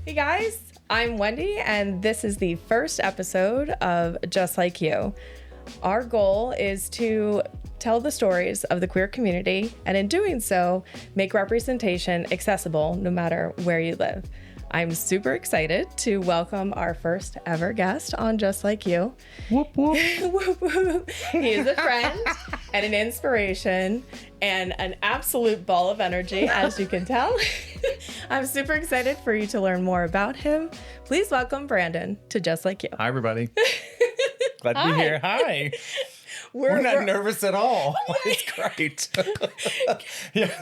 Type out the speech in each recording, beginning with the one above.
Hey guys, I'm Wendy, and this is the first episode of Just Like You. Our goal is to tell the stories of the queer community, and in doing so, make representation accessible no matter where you live. I'm super excited to welcome our first ever guest on Just Like You. Whoop, whoop. Whoop, whoop. He is a friend and an inspiration and an absolute ball of energy, as you can tell. I'm super excited for you to learn more about him. Please welcome Brandon to Just Like You. Hi, everybody. Glad to be here. Hi. We're not nervous at all. It's great. Yeah.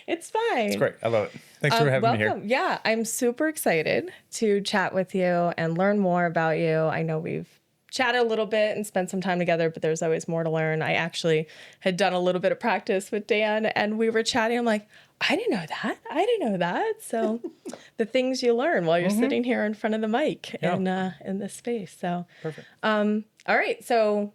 It's fine. It's great. I love it. Thanks for having me here. Yeah, I'm super excited to chat with you and learn more about you. I know we've chatted a little bit and spent some time together, but there's always more to learn. I actually had done a little bit of practice with Dan, and we were chatting. I'm like, I didn't know that. I didn't know that. So the things you learn while you're sitting here in front of the mic in this space. So Perfect. All right. So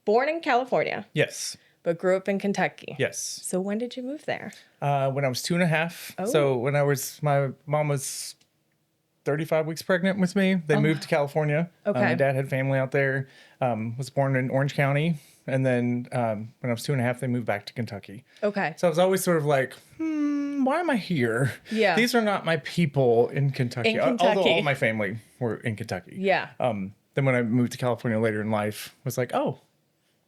born in California. Yes. But grew up in Kentucky. Yes. So when did you move there? When I was 2.5. Oh. So when my mom was 35 weeks pregnant with me, they moved to California. Okay. My dad had family out there, was born in Orange County. And then when I was 2.5, they moved back to Kentucky. Okay. So I was always sort of like, why am I here? Yeah. These are not my people in Kentucky. In Kentucky. Although all my family were in Kentucky. Yeah. Then when I moved to California later in life, I was like, oh,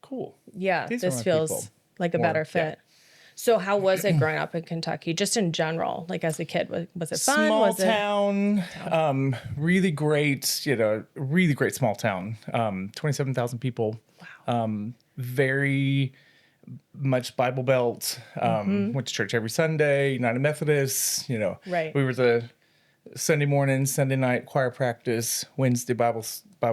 cool. Yeah, These are this my feels people. like a Or- better yeah. fit. So how was it growing up in Kentucky, just in general, like as a kid? Was it fun? Small Was town, really great, really great small town. 27,000 people. Wow. Very much Bible Belt. Went to church every Sunday, United Methodist, Right. We were the Sunday morning, Sunday night choir practice, Wednesday Bible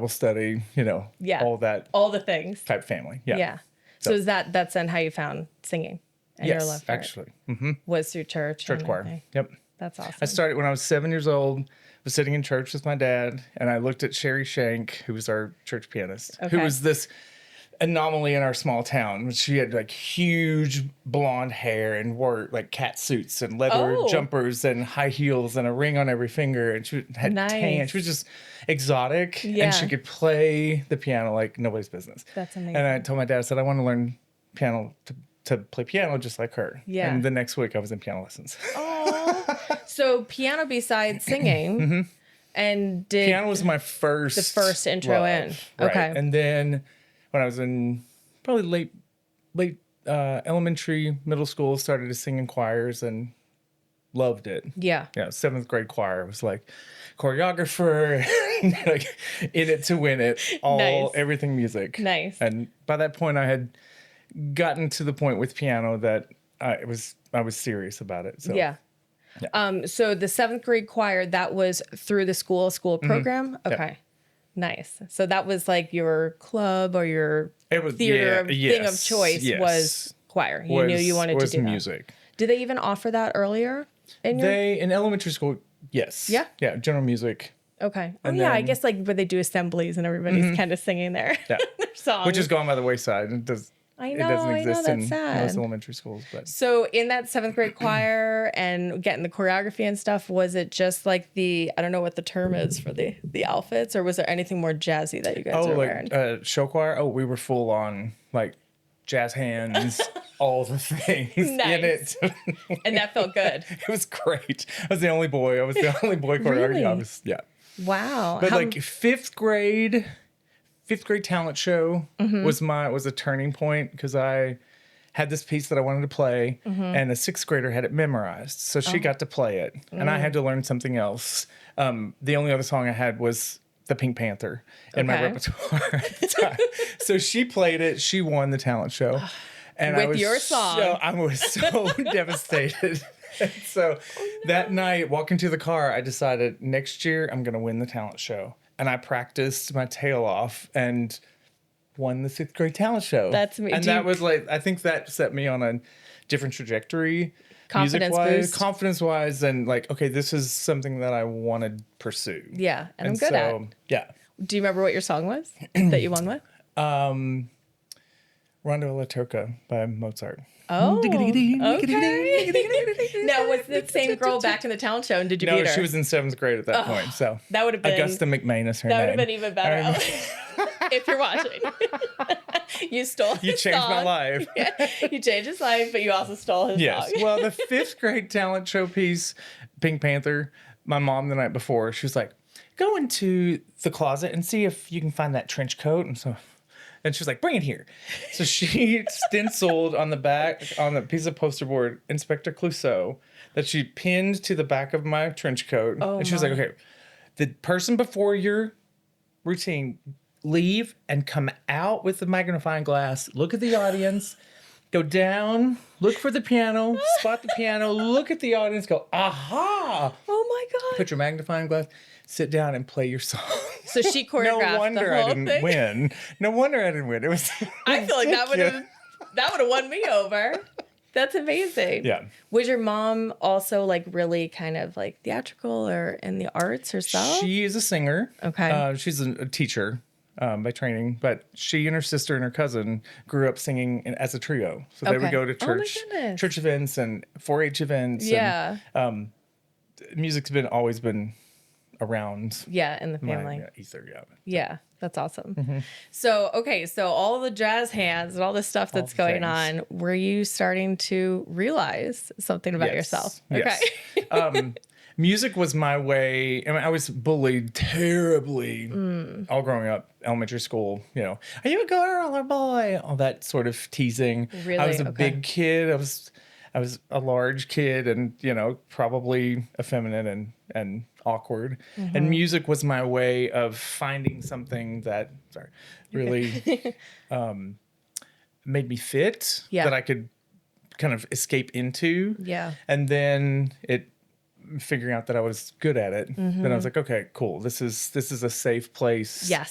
study, Yeah. all that All the things. type family. Yeah. Yeah. So is that's then how you found singing and your love Yes, for it? actually. Mm-hmm. Was through church? Church and choir. everything? Yep. That's awesome. I started when I was 7 years old, was sitting in church with my dad, and I looked at Sherry Shank, who was our church pianist, who Okay. was this anomaly in our small town. She had like huge blonde hair and wore like cat suits and leather Oh. jumpers and high heels and a ring on every finger. And she had Nice. tan. She was just exotic. Yeah. And she could play the piano like nobody's business. That's amazing. And I told my dad, I said, I want to learn piano to play piano just like her. Yeah. And the next week I was in piano lessons. Oh, so piano besides singing, and did Piano was my first the first intro love, in. right? Okay. And then when I was in probably late elementary, middle school, started to sing in choirs and loved it. Yeah. Yeah, 7th grade choir was like choreographer, like in it to win it, Nice. everything music. Nice. And by that point, I had gotten to the point with piano that I was serious about it. So Yeah. So the 7th grade choir, that was through the school program? Yeah. Okay. Nice. So that was like your club or your it was theater thing of yes, choice yes. was choir. You knew you wanted to do music. that. Did they even offer that earlier in your? In elementary school, yes. Yeah? Yeah, general music. Okay. Oh and yeah, I then- guess like where they do assemblies and everybody's kind of singing their, Yeah. their songs. Which is gone by the wayside. It doesn't exist in that's sad. most elementary schools. But So in that 7th grade choir and getting the choreography and stuff, was it just like I don't know what the term is for the outfits, or was there anything more jazzy that you guys were wearing? show choir. Oh, we were full on like jazz hands, all the things in Nice. it. And that felt good. It was great. I was the only boy. I was the only boy choreographer. Really? Wow. But like fifth grade talent show was a turning point because I had this piece that I wanted to play, and a 6th grader had it memorized, so she got to play it, and I had to learn something else. The only other song I had was the Pink Panther in my Okay. repertoire at the time. So she played it. She won the talent show, and With your song. I was so devastated. And so that night, walking to the car, I decided next year I'm going to win the talent show. And I practiced my tail off and won the 6th grade talent show. That's me. And that was like, I think that set me on a different trajectory. Confidence music-wise, boost. Confidence-wise, and like, okay, this is something that I want to pursue. Yeah, and I'm good at. Yeah. Do you remember what your song was that you won with? Rondo alla Turca by Mozart. Oh, okay. Now, was the same girl back in the talent show, and did you No, beat her? she was in 7th grade at that point. So that would have been Augusta McMahon is her That name. would have been even better. If you're watching, you stole. You changed my life. Yeah, you changed his life, but you also stole his Yes. song. Well, the 5th grade talent show piece, Pink Panther. My mom the night before, she was like, "Go into the closet and see if you can find that trench coat." And she was like, "Bring it here." So she stenciled on the back, on the piece of poster board, Inspector Clouseau, that she pinned to the back of my trench coat. And she was like, "Okay, the person before your routine, leave and come out with the magnifying glass. Look at the audience. Go down, look for the piano, spot the piano, look at the audience, go, aha! Oh my God. Put your magnifying glass, sit down and play your song." So she choreographed No wonder the whole I didn't thing. win. No wonder I didn't win. It was I feel like that would ridiculous. have won me over. That's amazing. Yeah. Was your mom also like really kind of like theatrical or in the arts herself? She is a singer. Okay. She's a teacher by training, but she and her sister and her cousin grew up singing as a trio. So they would go to Oh my church goodness. events and 4-H events. Yeah. And, music's always been around Yeah, in the my family. ether. Yeah. Yeah, that's awesome. So, okay, so all the jazz hands and all this stuff that's the going things. on, were you starting to realize something about Yes. yourself? Yes. Okay. Music was my way. I mean, I was bullied terribly all growing up, elementary school. You know, "Are you a girl or boy?" All that sort of teasing. Really? I was a Okay. big kid. I was a large kid, and probably effeminate and awkward. Mm-hmm. And music was my way of finding something that really made me fit. Yeah. That I could kind of escape into. Yeah. And then figuring out that I was good at it. Then Mm-hmm. I was like, okay, cool. This is a safe place. Yes.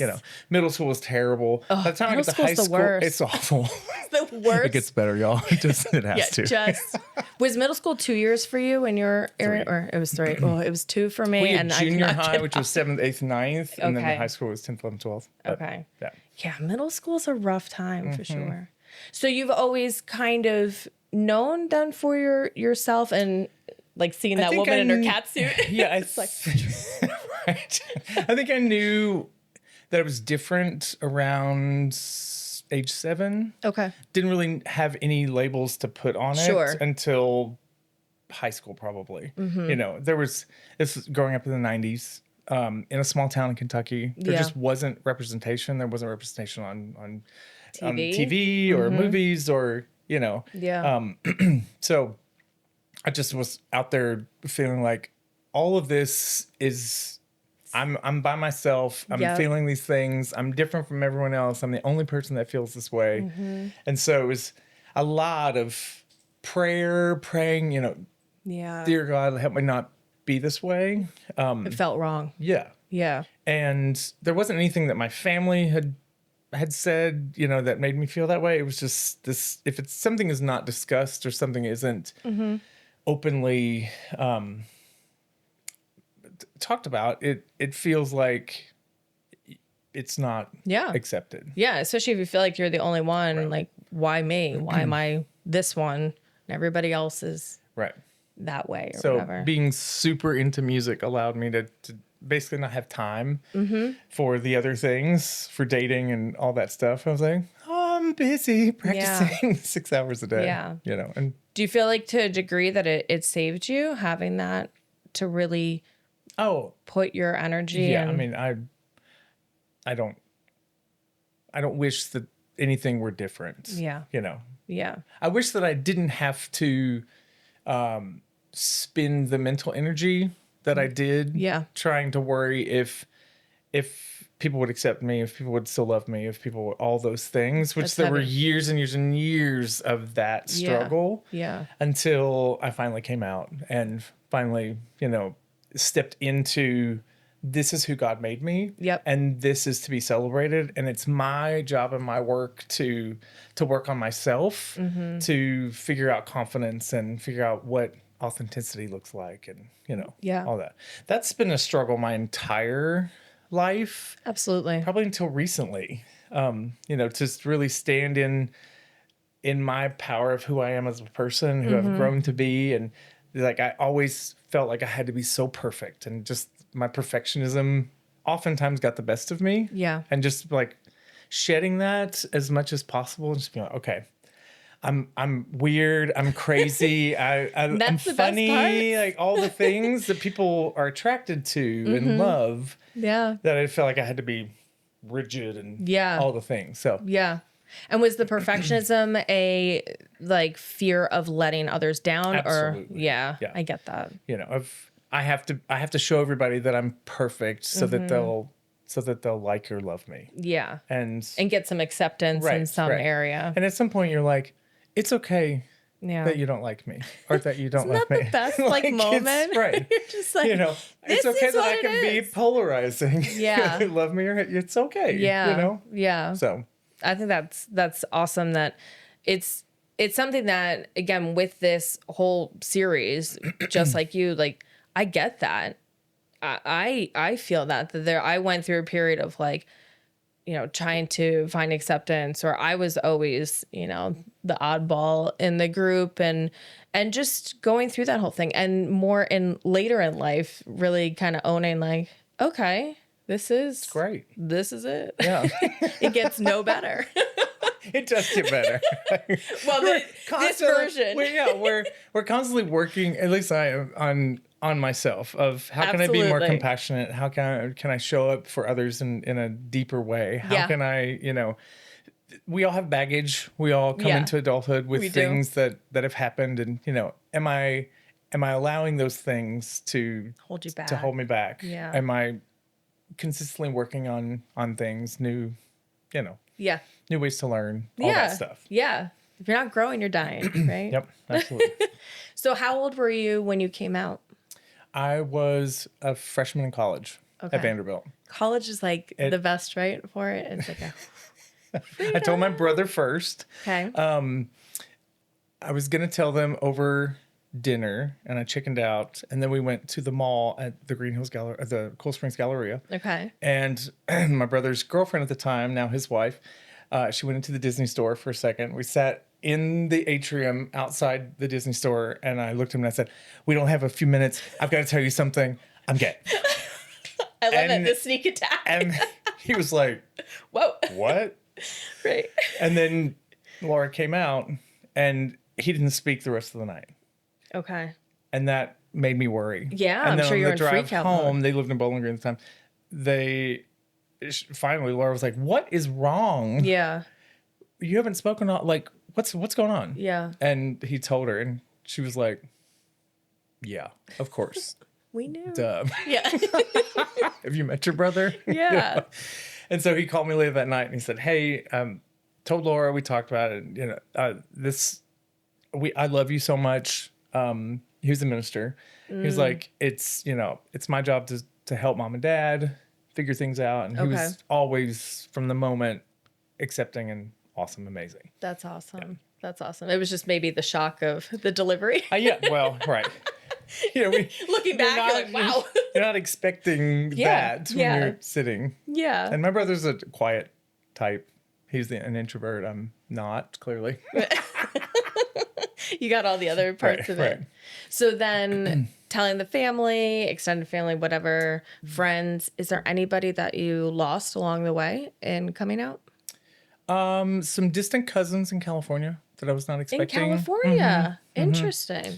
Middle school was terrible. By the time I middle got to high school's the school, worst. it's awful. It's the worst. It gets better, y'all. It has to. Just was middle school 2 years for you in your area, 3. or it was 3? Well, it was 2 for me, We had and junior I cannot high, get which was 7th, 8th, 9th, and then the Okay. high school was 10th, 11th, 12th. But, Okay. Yeah. Yeah, middle school's a rough time for sure. So you've always kind of known then for yourself and like seeing that think woman I in her kn- cat suit. Yeah, It's like, right. I think I knew that it was different around age 7. okay. Didn't really have any labels to put on Sure. it until high school, probably. This was growing up in the 90s in a small town in Kentucky. There Yeah. just wasn't representation. There wasn't representation on TV? TV or movies or, Yeah. So I just was out there feeling like all of this is I'm by myself. I'm Yep. feeling these things. I'm different from everyone else. I'm the only person that feels this way. And so it was a lot of praying, yeah. dear God, help me not be this way. It felt wrong. Yeah. Yeah. And there wasn't anything that my family had said, that made me feel that way. It was just this, if it's something is not discussed or something isn't openly talked about, it feels like it's not Yeah. accepted. Yeah. Especially if you feel like you're the only one. Like, why me? Why am I this one? And everybody else is Right. that way or So whatever. being super into music allowed me to basically not have time for the other things, for dating and all that stuff. I was like, oh, I'm busy practicing 6 hours a day. Yeah. And Do you feel like to a degree that it saved you having that to really put your energy yeah, in? I mean, I don't wish that anything were different. Yeah. Yeah. I wish that I didn't have to spend the mental energy that I did trying to worry if people would accept me, if people would still love me, if people would, all those things, which That's there were heavy. years and years and years of that struggle Yeah. until I finally came out and finally, stepped into this is who God made me. Yep. And this is to be celebrated. And it's my job and my work to work on myself, to figure out confidence and figure out what authenticity looks like and, all that. That's been a struggle my entire life, Absolutely. probably until recently. To really stand in in my power of who I am as a person, who I've grown to be. And like, I always felt like I had to be so perfect, and just my perfectionism oftentimes got the best of me. Yeah. And just like shedding that as much as possible, and just being like, okay, I'm weird, I'm crazy, I'm That's the best funny, parts. like all the things that people are attracted to and love, Yeah. that I felt like I had to be rigid and Yeah. all the things. So Yeah. And was the perfectionism a like fear of letting others down? Or Absolutely. yeah, Yeah. I get that. you know, I have to show everybody that I'm perfect, so that they'll like or love me. Yeah. And And get some acceptance in some right. area. And at some point you're like, it's okay Yeah. that you don't like me, or that you don't Isn't love that me. the best like it's- moment? Right. You're just like, It's this okay is that what I it can be is. polarizing. Yeah. Love me or hate, it's okay. Yeah. Yeah. So I think that's awesome that it's something that, again, with this whole series, just like you, like, I get that. I feel that there, I went through a period of like, trying to find acceptance, or I was always, the oddball in the group, and just going through that whole thing, and more in later in life, really kind of owning like, okay, this is great. This is it. Yeah. It gets no better. It does get better. Well, this version. We're constantly working, at least I am, on myself, of how can I be more Absolutely. compassionate? How can I show up for others in a deeper way? How Yeah. can I, we all have baggage. We all come Yeah. into adulthood with We do. things that have happened, and am I allowing those things to Hold you back. hold me back? Yeah. Am I consistently working on things, new Yeah. new ways to learn, all Yeah. that stuff? Yeah. If you're not growing, you're dying, right? Yep, absolutely. So how old were you when you came out? I was a freshman in college Okay. at Vanderbilt. College is like the best, right? For it. It's like I told my brother first. okay. I was going to tell them over dinner, and I chickened out. And then we went to the mall at the Green Hills Gallery, the Cool Springs Galleria. Okay. And my brother's girlfriend at the time, now his wife, she went into the Disney store for a second. We sat in the atrium outside the Disney store, and I looked at him and I said, "We don't have a few minutes. I've got to tell you something. I'm gay." I love it. The sneak attack. And he was like, Whoa. "What?" Right. And then Laura came out, and he didn't speak the rest of the night. Okay. And that made me worry. Yeah, and I'm then sure on you're the in drive freak out home, mode. they lived in Bowling Green at the time. Finally, Laura was like, "What is wrong? Yeah. You haven't spoken all, like, what's going on?" Yeah. And he told her, and she was like, "Yeah, of course." We knew. Duh. Yeah. Have you met your brother? Yeah. And so he called me later that night, and he said, "Hey, told Laura, we talked about it. I love you so much." He was a minister. He was like, "It's my job to help mom and dad figure things out." And he Okay. was always, from the moment, accepting and awesome, amazing. That's awesome. That's awesome. It was just maybe the shock of the delivery. Yeah, well, right. Looking back, you're like, wow. You're not expecting Yeah, that when yeah. you're sitting. Yeah. And my brother's a quiet type. He's an introvert. I'm not, clearly. You got all the other parts of it. Right. So then telling the family, extended family, whatever, friends, is there anybody that you lost along the way in coming out? Some distant cousins in California that I was not In expecting. California. Interesting.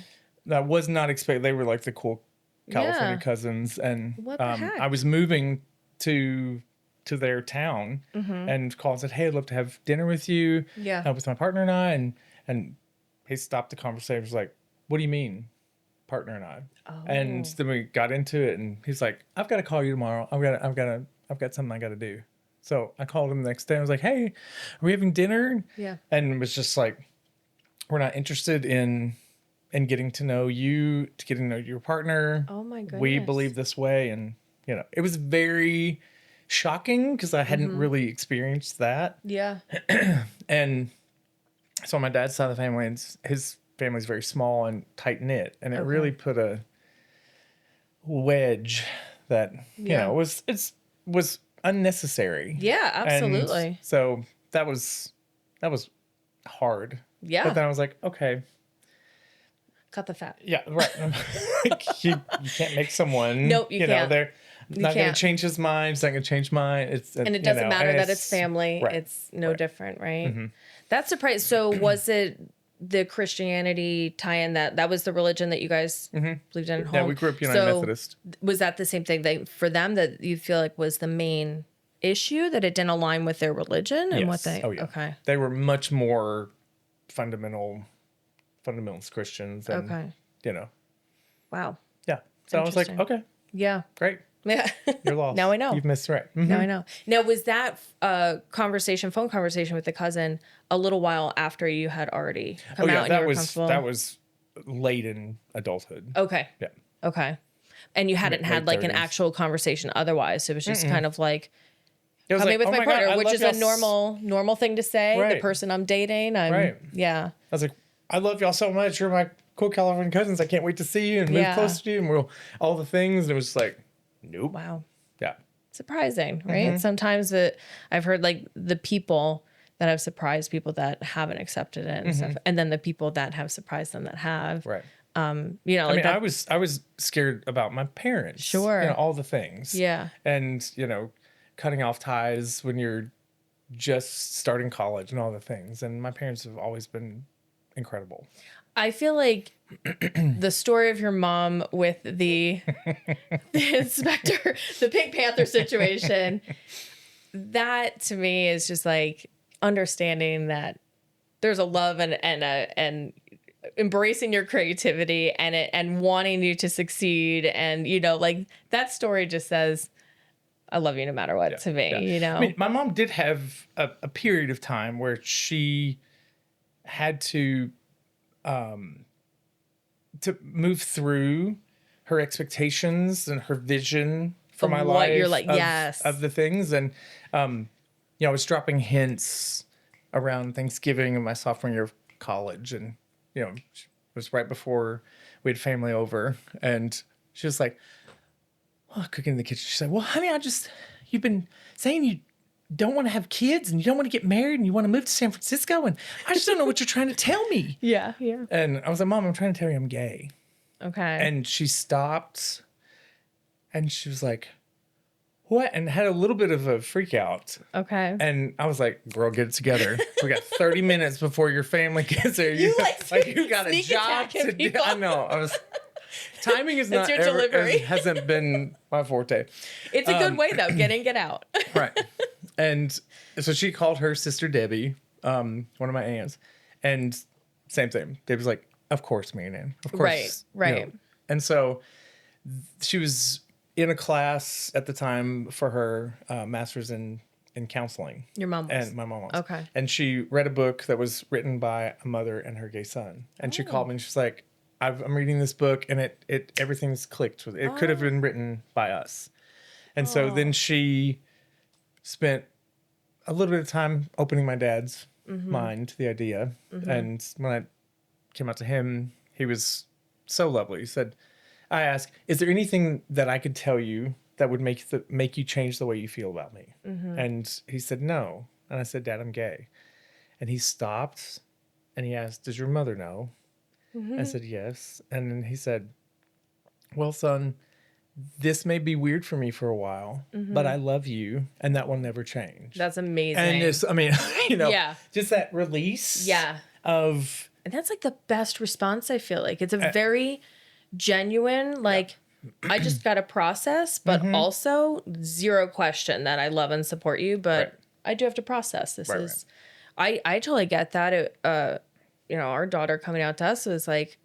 That I was not expecting. They were like the cool California Yeah. cousins. And What the heck? I was moving to their town and called and said, "Hey, I'd love to have dinner with you." Yeah. With my partner and I. And he stopped the conversation. He was like, "What do you mean, partner and I?" And then we got into it, and he's like, "I've got to call you tomorrow. I've got something I got to do." So I called him the next day. I was like, "Hey, are we having dinner?" Yeah. And it was just like, "We're not interested in getting to know you, to getting to know your partner. Oh my goodness. We believe this way." And it was very shocking because I hadn't really experienced that. Yeah. And so on my dad's side of the family, and his family's very small and tight knit, and it really put a wedge that was unnecessary. Yeah, absolutely. And so that was hard. Yeah. But then I was like, okay. Cut the fat. Yeah, right. Like, you can't make someone. Nope, you know, can't. they're not going can't. to change his mind. It's not going to change mine. And it doesn't matter and that it's family. right, It's no right. different, right? That's surprising. So was it the Christianity tie-in that was the religion that you guys believed in at home? Yeah, we grew up United Methodist. Was that the same thing for them that you feel like was the main issue, that it didn't align with their religion and what they? Oh, yeah. Okay. They were much more fundamentalist Christians. And, Okay. you know. Wow. Yeah. So I was like, Interesting. okay, Yeah. great. Yeah. You're lost. Now I know. You've missed right. Now I know. Now, was that phone conversation with the cousin a little while after you had already come out and you were comfortable? That was late in adulthood. Okay. Yeah. Okay. And you hadn't had like an 30s. actual conversation otherwise. It was just kind of like, It was coming like, with oh my God, partner, I which love is a y'all normal thing to say. The Right. person I'm dating. Right. Yeah. I was like, I love y'all so much. You're my cool California cousins. I can't wait to see you and move Yeah. closer to you and we'll all the things. And it was just like, nope. Wow. Yeah. Surprising, right? Sometimes I've heard like the people that have surprised people that haven't accepted it and stuff. And then the people that have surprised them that have. Right. You know, I like mean, that, I was scared about my parents. Sure. You know, all the things. Yeah. And, you know, cutting off ties when you're just starting college and all the things. And my parents have always been incredible. I feel like the story of your mom with the inspector, the Pink Panther situation, that to me is just like understanding that there's a love and embracing your creativity and wanting you to succeed. And, you know, like that story just says, I love you no matter what to me, you know? I mean, my mom did have a period of time where she had to move through her expectations and her vision for Of my what life. you're like, of, yes. of the things. And, you know, I was dropping hints around Thanksgiving in my sophomore year of college. And, you know, it was right before we had family over. And she was like, cooking in the kitchen. She said, well, honey, you've been saying you don't want to have kids and you don't want to get married and you want to move to San Francisco. And I just don't know what you're trying to tell me. Yeah. Yeah. And I was like, Mom, I'm trying to tell you I'm gay. Okay. And she stopped and she was like, what? And had a little bit of a freak out. Okay. And I was like, girl, get it together. We got 30 minutes before your family gets there. You got a sneak job attacking to do. people. I know. Timing is That's not your delivery. hasn't been my forte. It's a good way though, get in, get out. Right. And so she called her sister Debbie, one of my aunts, and same thing. Debbie's like, of course, Marianne. Of course. Right. You know. And so she was in a class at the time for her master's in counseling. Your mom was. And my mom was. Okay. And she read a book that was written by a mother and her gay son. And she called me and she's like, I'm reading this book and it everything's clicked with it. It could have been written by us. And so then she spent a little bit of time opening my dad's mind to the idea. And when I came out to him, he was so lovely. He said, I asked, is there anything that I could tell you that would make you change the way you feel about me? And he said, no. And I said, Dad, I'm gay. And he stopped and he asked, does your mother know? I said, yes. And then he said, well, son, this may be weird for me for a while, but I love you and that will never change. That's amazing. And it's, I mean, you know, Yeah. just that release Yeah. of, And that's like the best response, I feel like. It's a very genuine, like, I just got to process, but also zero question that I love and support you, but I do have to process. This is, I totally get that. It, you know, our daughter coming out to us was like,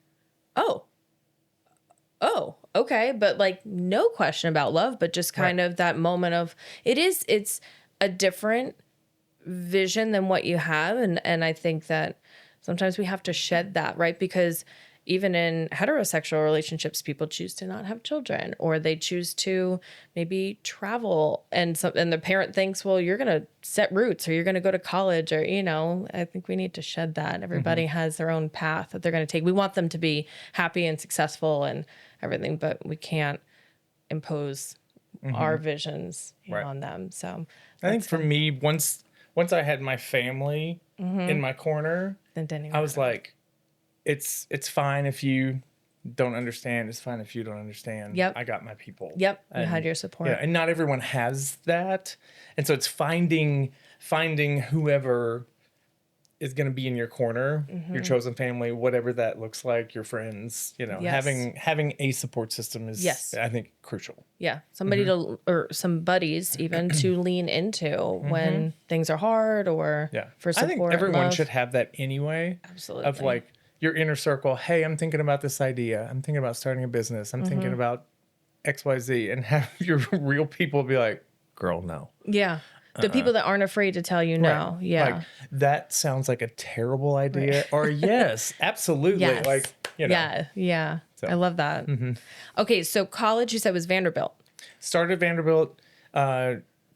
oh, okay. But like no question about love, but just kind of that moment of it's a different vision than what you have. And I think that sometimes we have to shed that, right? Because even in heterosexual relationships, people choose to not have children, or they choose to maybe travel, and the parent thinks, well, you're going to set roots, or you're going to go to college, or, you know, I think we need to shed that. Everybody has their own path that they're going to take. We want them to be happy and successful and everything, but we can't impose our visions on them. So I think for me, once once I had my family in my corner, Then didn't even I was matter. like, it's fine if you don't understand. It's fine if you don't understand. Yep. I got my people. Yep. You And, had your support. yeah, and not everyone has that. And so it's finding whoever is going to be in your corner, your chosen family, whatever that looks like, your friends, Yes. having a support system is, Yes. I think, crucial. Yeah. Somebody to, or some buddies even to lean into when things are hard or Yeah. for support. I think and everyone love. should have that anyway. Absolutely. Of like your inner circle. Hey, I'm thinking about this idea. I'm thinking about starting a business. I'm thinking about XYZ, and have your real people be like, girl, no. Yeah. The people that aren't afraid to tell you no. Right. Yeah. Like, that sounds like a terrible idea. Or yes, absolutely. Yes. Like, Yeah. Yeah. I love that. Okay. So college, you said, was Vanderbilt. Started at Vanderbilt,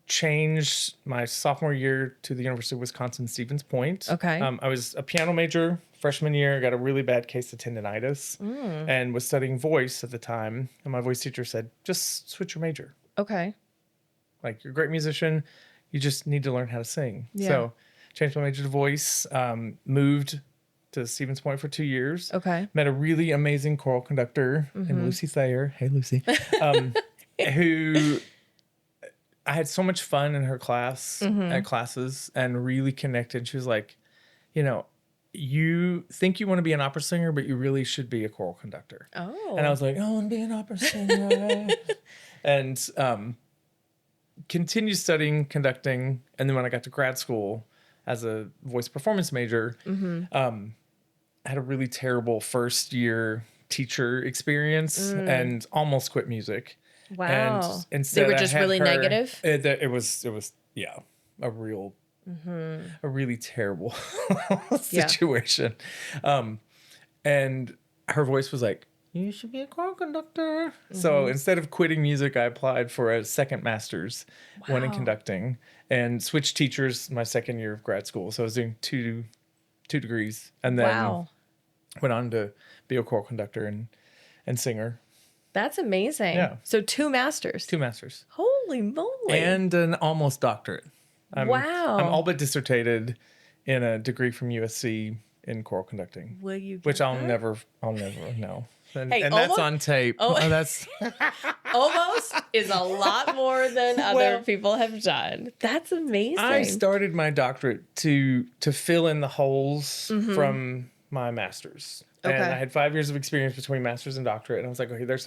changed my sophomore year to the University of Wisconsin Stevens Point. Okay. I was a piano major freshman year, got a really bad case of tendonitis, and was studying voice at the time. And my voice teacher said, just switch your major. Okay. Like, you're a great musician. You just need to learn how to sing. Yeah. So changed my major to voice, moved to Stevens Point for 2 years. Okay. Met a really amazing choral conductor named Lucy Thayer. Hey, Lucy. Who I had so much fun in her class, at classes, and really connected. She was like, you think you want to be an opera singer, but you really should be a choral conductor. Oh. And I was like, I want to be an opera singer. And continued studying conducting. And then when I got to grad school as a voice performance major, I had a really terrible first year teacher experience and almost quit music. Wow. And instead they were I just had really her- negative. It was yeah, a really terrible situation. And her voice was like, you should be a choral conductor. So instead of quitting music, I applied for a second master's, one in conducting, and switched teachers my second year of grad school. So I was doing two degrees, and then went on to be a choral conductor and singer. That's amazing. Yeah. So 2 masters. 2 masters. Holy moly. And an almost doctorate. Wow. I'm all but dissertated in a degree from USC in choral conducting. Will you get Which I'll that? never know. And, Hey, and that's almost- on tape. oh. Oh, that's Almost is a lot more than other Well, people have done. That's amazing. I started my doctorate to fill in the holes from my master's. Okay. And I had 5 years of experience between master's and doctorate. And I was like, okay, there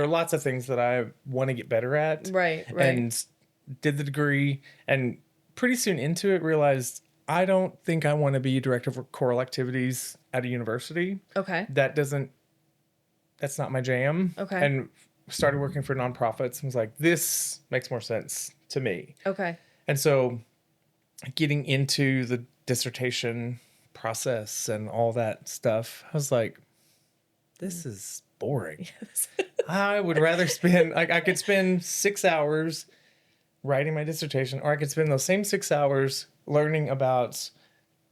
are lots of things that I want to get better at. Right. And did the degree, and pretty soon into it realized I don't think I want to be director of choral activities at a university. Okay. That's not my jam. Okay. And started working for nonprofits and was like, this makes more sense to me. Okay. And so getting into the dissertation process and all that stuff, I was like, this is boring. I would rather spend, I could spend 6 hours writing my dissertation, or I could spend those same 6 hours learning about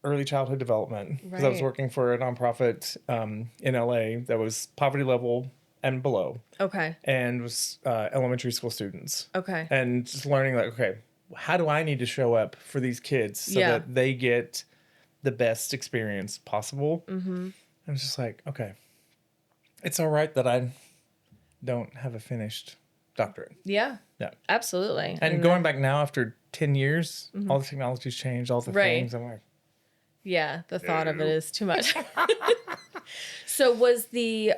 early childhood development, because I was Right. working for a nonprofit in LA that was poverty level and below, Okay. and was elementary school students, Okay. and just learning like, okay, how do I need to show up for these kids so Yeah. that they get the best experience possible? And it's just like, okay, it's all right that I don't have a finished doctorate. Yeah. Yeah. Absolutely. And going back now after 10 years, all the technology's changed, all the Right. things. I'm like, yeah, the thought of it is too much. So was the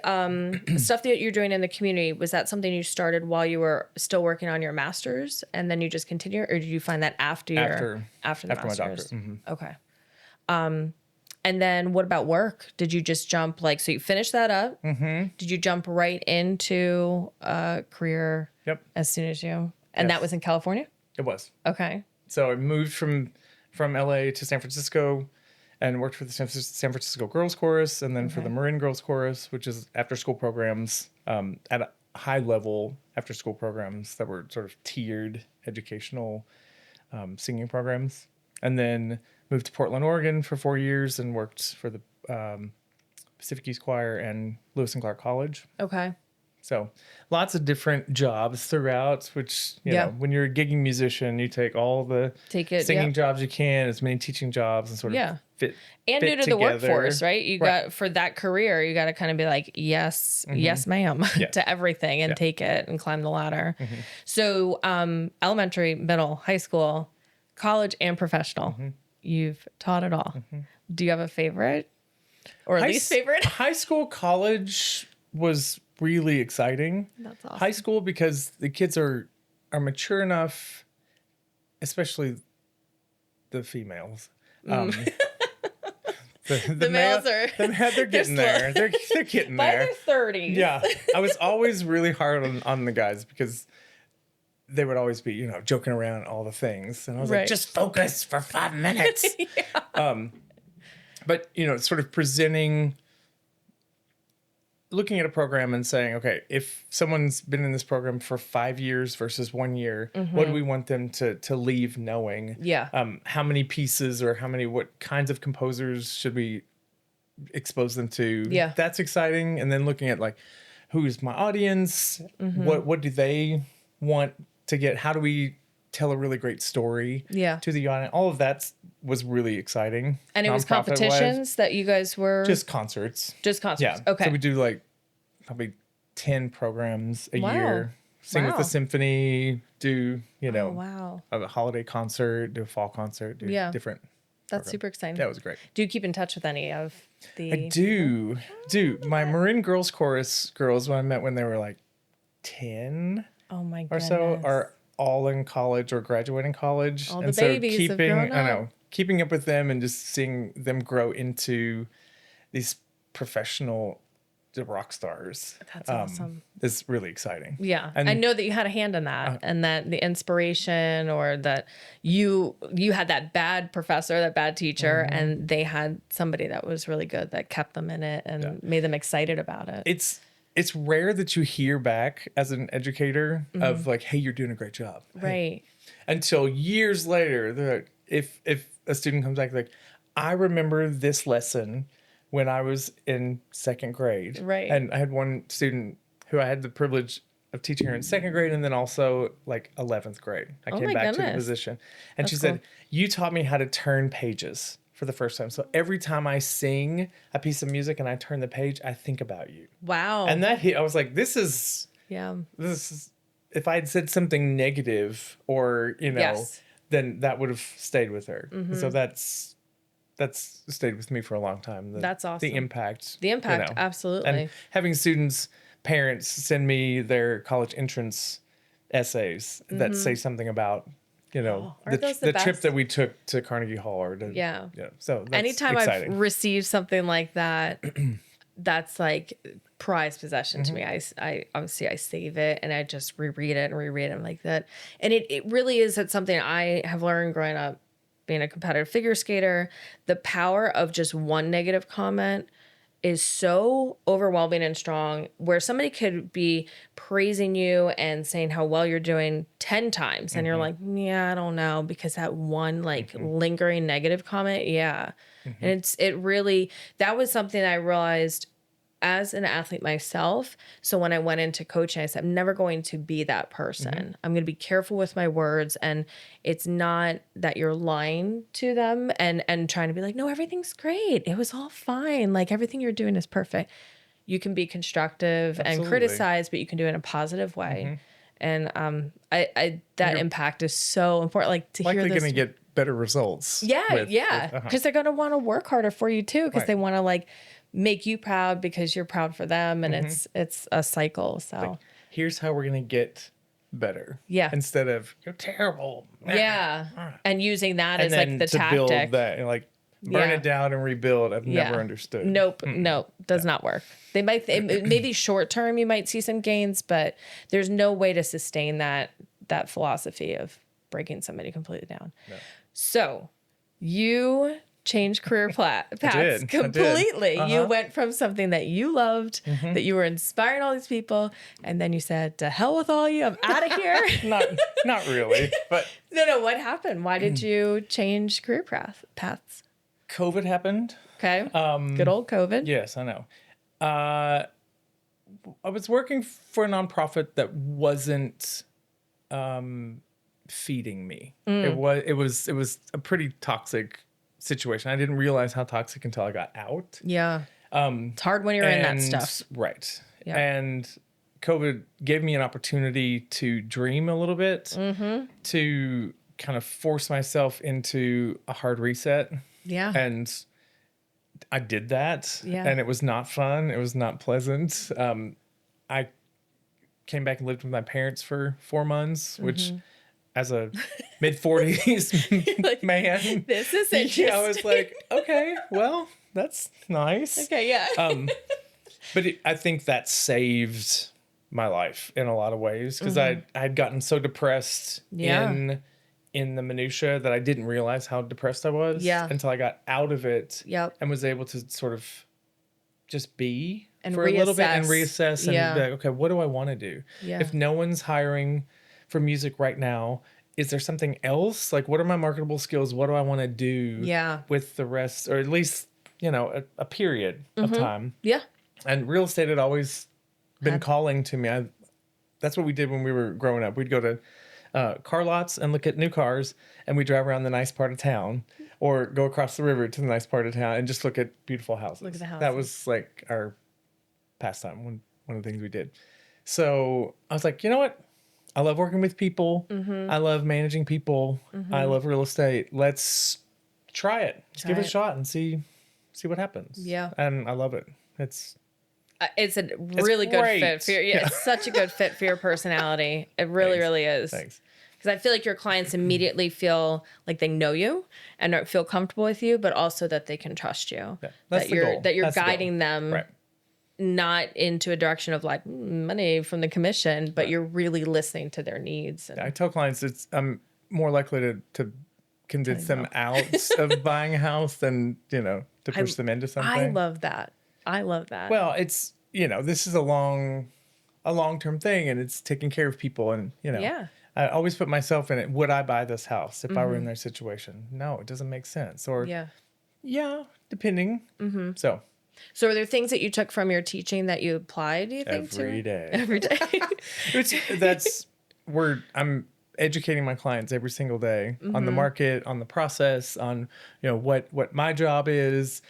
stuff that you're doing in the community, was that something you started while you were still working on your master's, and then you just continued, or did you find that after the after my master's? doctorate. Okay. And then what about work? Did you just jump, like, so you finished that up? Did you jump right into a career Yep, as soon as you, and that Yes. was in California? it was. Okay. So I moved from LA to San Francisco and worked for the San Francisco Girls Chorus, and then for the Marin Girls Chorus, which is after school programs, at a high level after school programs that were sort of tiered educational singing programs. And then moved to Portland, Oregon for 4 years and worked for the Pacific East Choir and Lewis and Clark College. Okay. So lots of different jobs throughout, which, you know, when you're a gigging musician, you take all the singing jobs you can, as many teaching jobs, and sort of fit and fit due to the together. workforce, right? You got for that career, you got to kind of be like, yes, yes, ma'am, to everything and take it and climb the ladder. So elementary, middle, high school, college, and professional, you've taught it all. Do you have a favorite or at least favorite? High school, college was really exciting. That's awesome. High school, because the kids are mature enough, especially the females. The males are they're getting there. They're getting by there. their 30s. Yeah, I was always really hard on the guys because they would always be, you know, joking around all the things, and I was like, just focus for 5 minutes. But you know, sort of looking at a program and saying, okay, if someone's been in this program for 5 years versus 1 year, what do we want them to leave knowing? How many pieces or what kinds of composers should we expose them to? That's exciting. And then looking at like, who's my audience? What do they want to get? How do we tell a really great story to the audience? All of that was really exciting. And it was competitions that you guys were? Just concerts. Yeah. Okay. So we do like probably 10 programs a year. Sing with the symphony, do, you know, a holiday concert, do a fall concert, do different. That's super exciting. That was great. Do you keep in touch with any of the... I do. My Marin Girls Chorus girls, when I met when they were like 10 or so, are all in college or graduating college. All the babies have grown up. Keeping up with them and just seeing them grow into these professional rock stars. That's awesome. It's really exciting. Yeah. And I know that you had a hand in that, and that the inspiration, or that you had that bad professor, that bad teacher, and they had somebody that was really good that kept them in it and made them excited about it. It's rare that you hear back as an educator of like, hey, you're doing a great job. Right. Hey. Until years later, if a student comes back like, I remember this lesson when I was in 2nd grade. Right. And I had one student who I had the privilege of teaching her in 2nd grade and then also like 11th grade. I came back to the position. And she said, you taught me how to turn pages for the first time. So every time I sing a piece of music and I turn the page, I think about you. Wow. And that hit, I was like, this is, if I had said something negative or, you know, then that would have stayed with her. So that's stayed with me for a long time. That's awesome. The impact. You know, absolutely. And having parents send me their college entrance essays that say something about, you know, the trip that we took to Carnegie Hall or to, so that's anytime exciting. I've received something like that, that's like prized possession to me. I obviously I save it and I just reread it and like that. And it really is something I have learned growing up, being a competitive figure skater. The power of just one negative comment is so overwhelming and strong, where somebody could be praising you and saying how well you're doing 10 times. And you're like, yeah, I don't know, because that one like lingering negative comment. Yeah. And it really, that was something I realized as an athlete myself. So when I went into coaching, I said, I'm never going to be that person. I'm going to be careful with my words. And it's not that you're lying to them and trying to be like, no, everything's great. It was all fine. Like everything you're doing is perfect. You can be constructive and criticize, but you can do it in a positive way. And that impact is so important. Like to hear this. Likely going to get better results. Yeah. Because they're going to want to work harder for you too. Because they want to like make you proud because you're proud for them. And it's a cycle. So like, here's how we're going to get better. Yeah. Instead of, you're terrible. Yeah. And using that as like the to tactic. Build that, and like burn it down and rebuild. I've never understood. Nope. Does not work. They might, maybe short term, you might see some gains, but there's no way to sustain that philosophy of breaking somebody completely down. No. So you changed career paths completely. You went from something that you loved, that you were inspiring all these people, and then you said, to hell with all you, I'm out of here. not really, but no, what happened? Why did you change career paths? COVID happened. Okay. Good old COVID. Yes, I know. I was working for a nonprofit that wasn't feeding me. It was a pretty toxic situation. I didn't realize how toxic until I got out. Yeah. It's hard when you're in that stuff. Right. Yeah. And COVID gave me an opportunity to dream a little bit, to kind of force myself into a hard reset. Yeah. And I did that. Yeah. And it was not fun. It was not pleasant. I came back and lived with my parents for 4 months, which as a mid-40s Like, man, this is interesting. I was like, okay, well, that's nice. Okay, yeah. But I think that saved my life in a lot of ways, because I'd gotten so depressed in the minutia that I didn't realize how depressed I was until I got out of it and was able to sort of just be and for reassess. a little bit and reassess and be like, okay, what do I want to do? Yeah. If no one's hiring for music right now, is there something else? Like, what are my marketable skills? What do I want to do with the rest, or at least, a period of time? Yeah. And real estate had always been calling to me. That's what we did when we were growing up. We'd go to car lots and look at new cars, and we'd drive around the nice part of town, or go across the river to the nice part of town and just look at beautiful houses. Look at the houses. That was like our pastime, one of the things we did. So I was like, you know what? I love working with people. I love managing people. I love real estate. Let's try it. Just give it a shot and see what happens. Yeah. And I love it. It's a really good great. fit for your, it's such a good fit for your personality. It really, really is. Thanks. Because I feel like your clients immediately feel like they know you and feel comfortable with you, but also that they can trust you. Yeah, that's the goal. That you're That's the guiding goal. them Right. not into a direction of like money from the commission, but you're really listening to their needs. And I tell clients I'm more likely to convince them out of buying a house than, to push them into something. I love that. Well, it's, this is a long-term thing, and it's taking care of people, and, I always put myself in it. Would I buy this house if I were in their situation? No, it doesn't make sense. Or depending. So are there things that you took from your teaching that you applied, do you think? every day. Every day. I'm educating my clients every single day on the market, on the process, on, what my job is.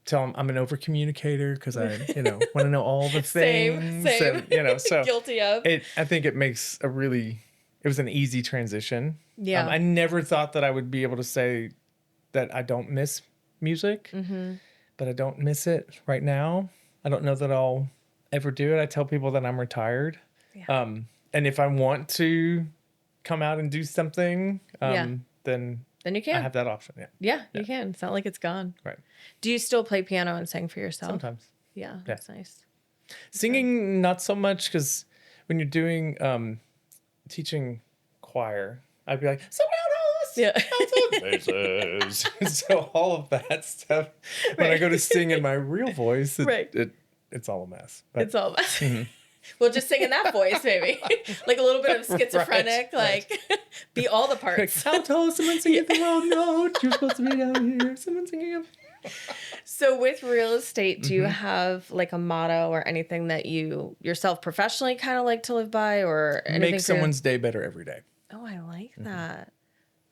Tell them I'm an over communicator because I, want to know all the things. Same. And, so Guilty of. I think it makes it was an easy transition. Yeah. I never thought that I would be able to say that I don't miss music, but I don't miss it right now. I don't know that I'll ever do it. I tell people that I'm retired. Yeah. And if I want to come out and do something, then you can. I have that option. Yeah, you can. It's not like it's gone. Right. Do you still play piano and sing for yourself? Sometimes. Yeah, that's nice. Singing, not so much, because when you're doing teaching choir, I'd be like, faces. So all of that stuff, when I go to sing in my real voice, it's all a mess. But, it's all mess. Well, just sing in that voice, maybe. Like a little bit of schizophrenic, be all the parts. Like, alto, someone singing the wrong note. You're supposed to be down here. Someone singing up. So with real estate, do you have like a motto or anything that you yourself professionally kind of like to live by, or anything? Make someone's day better every day. Oh, I like that.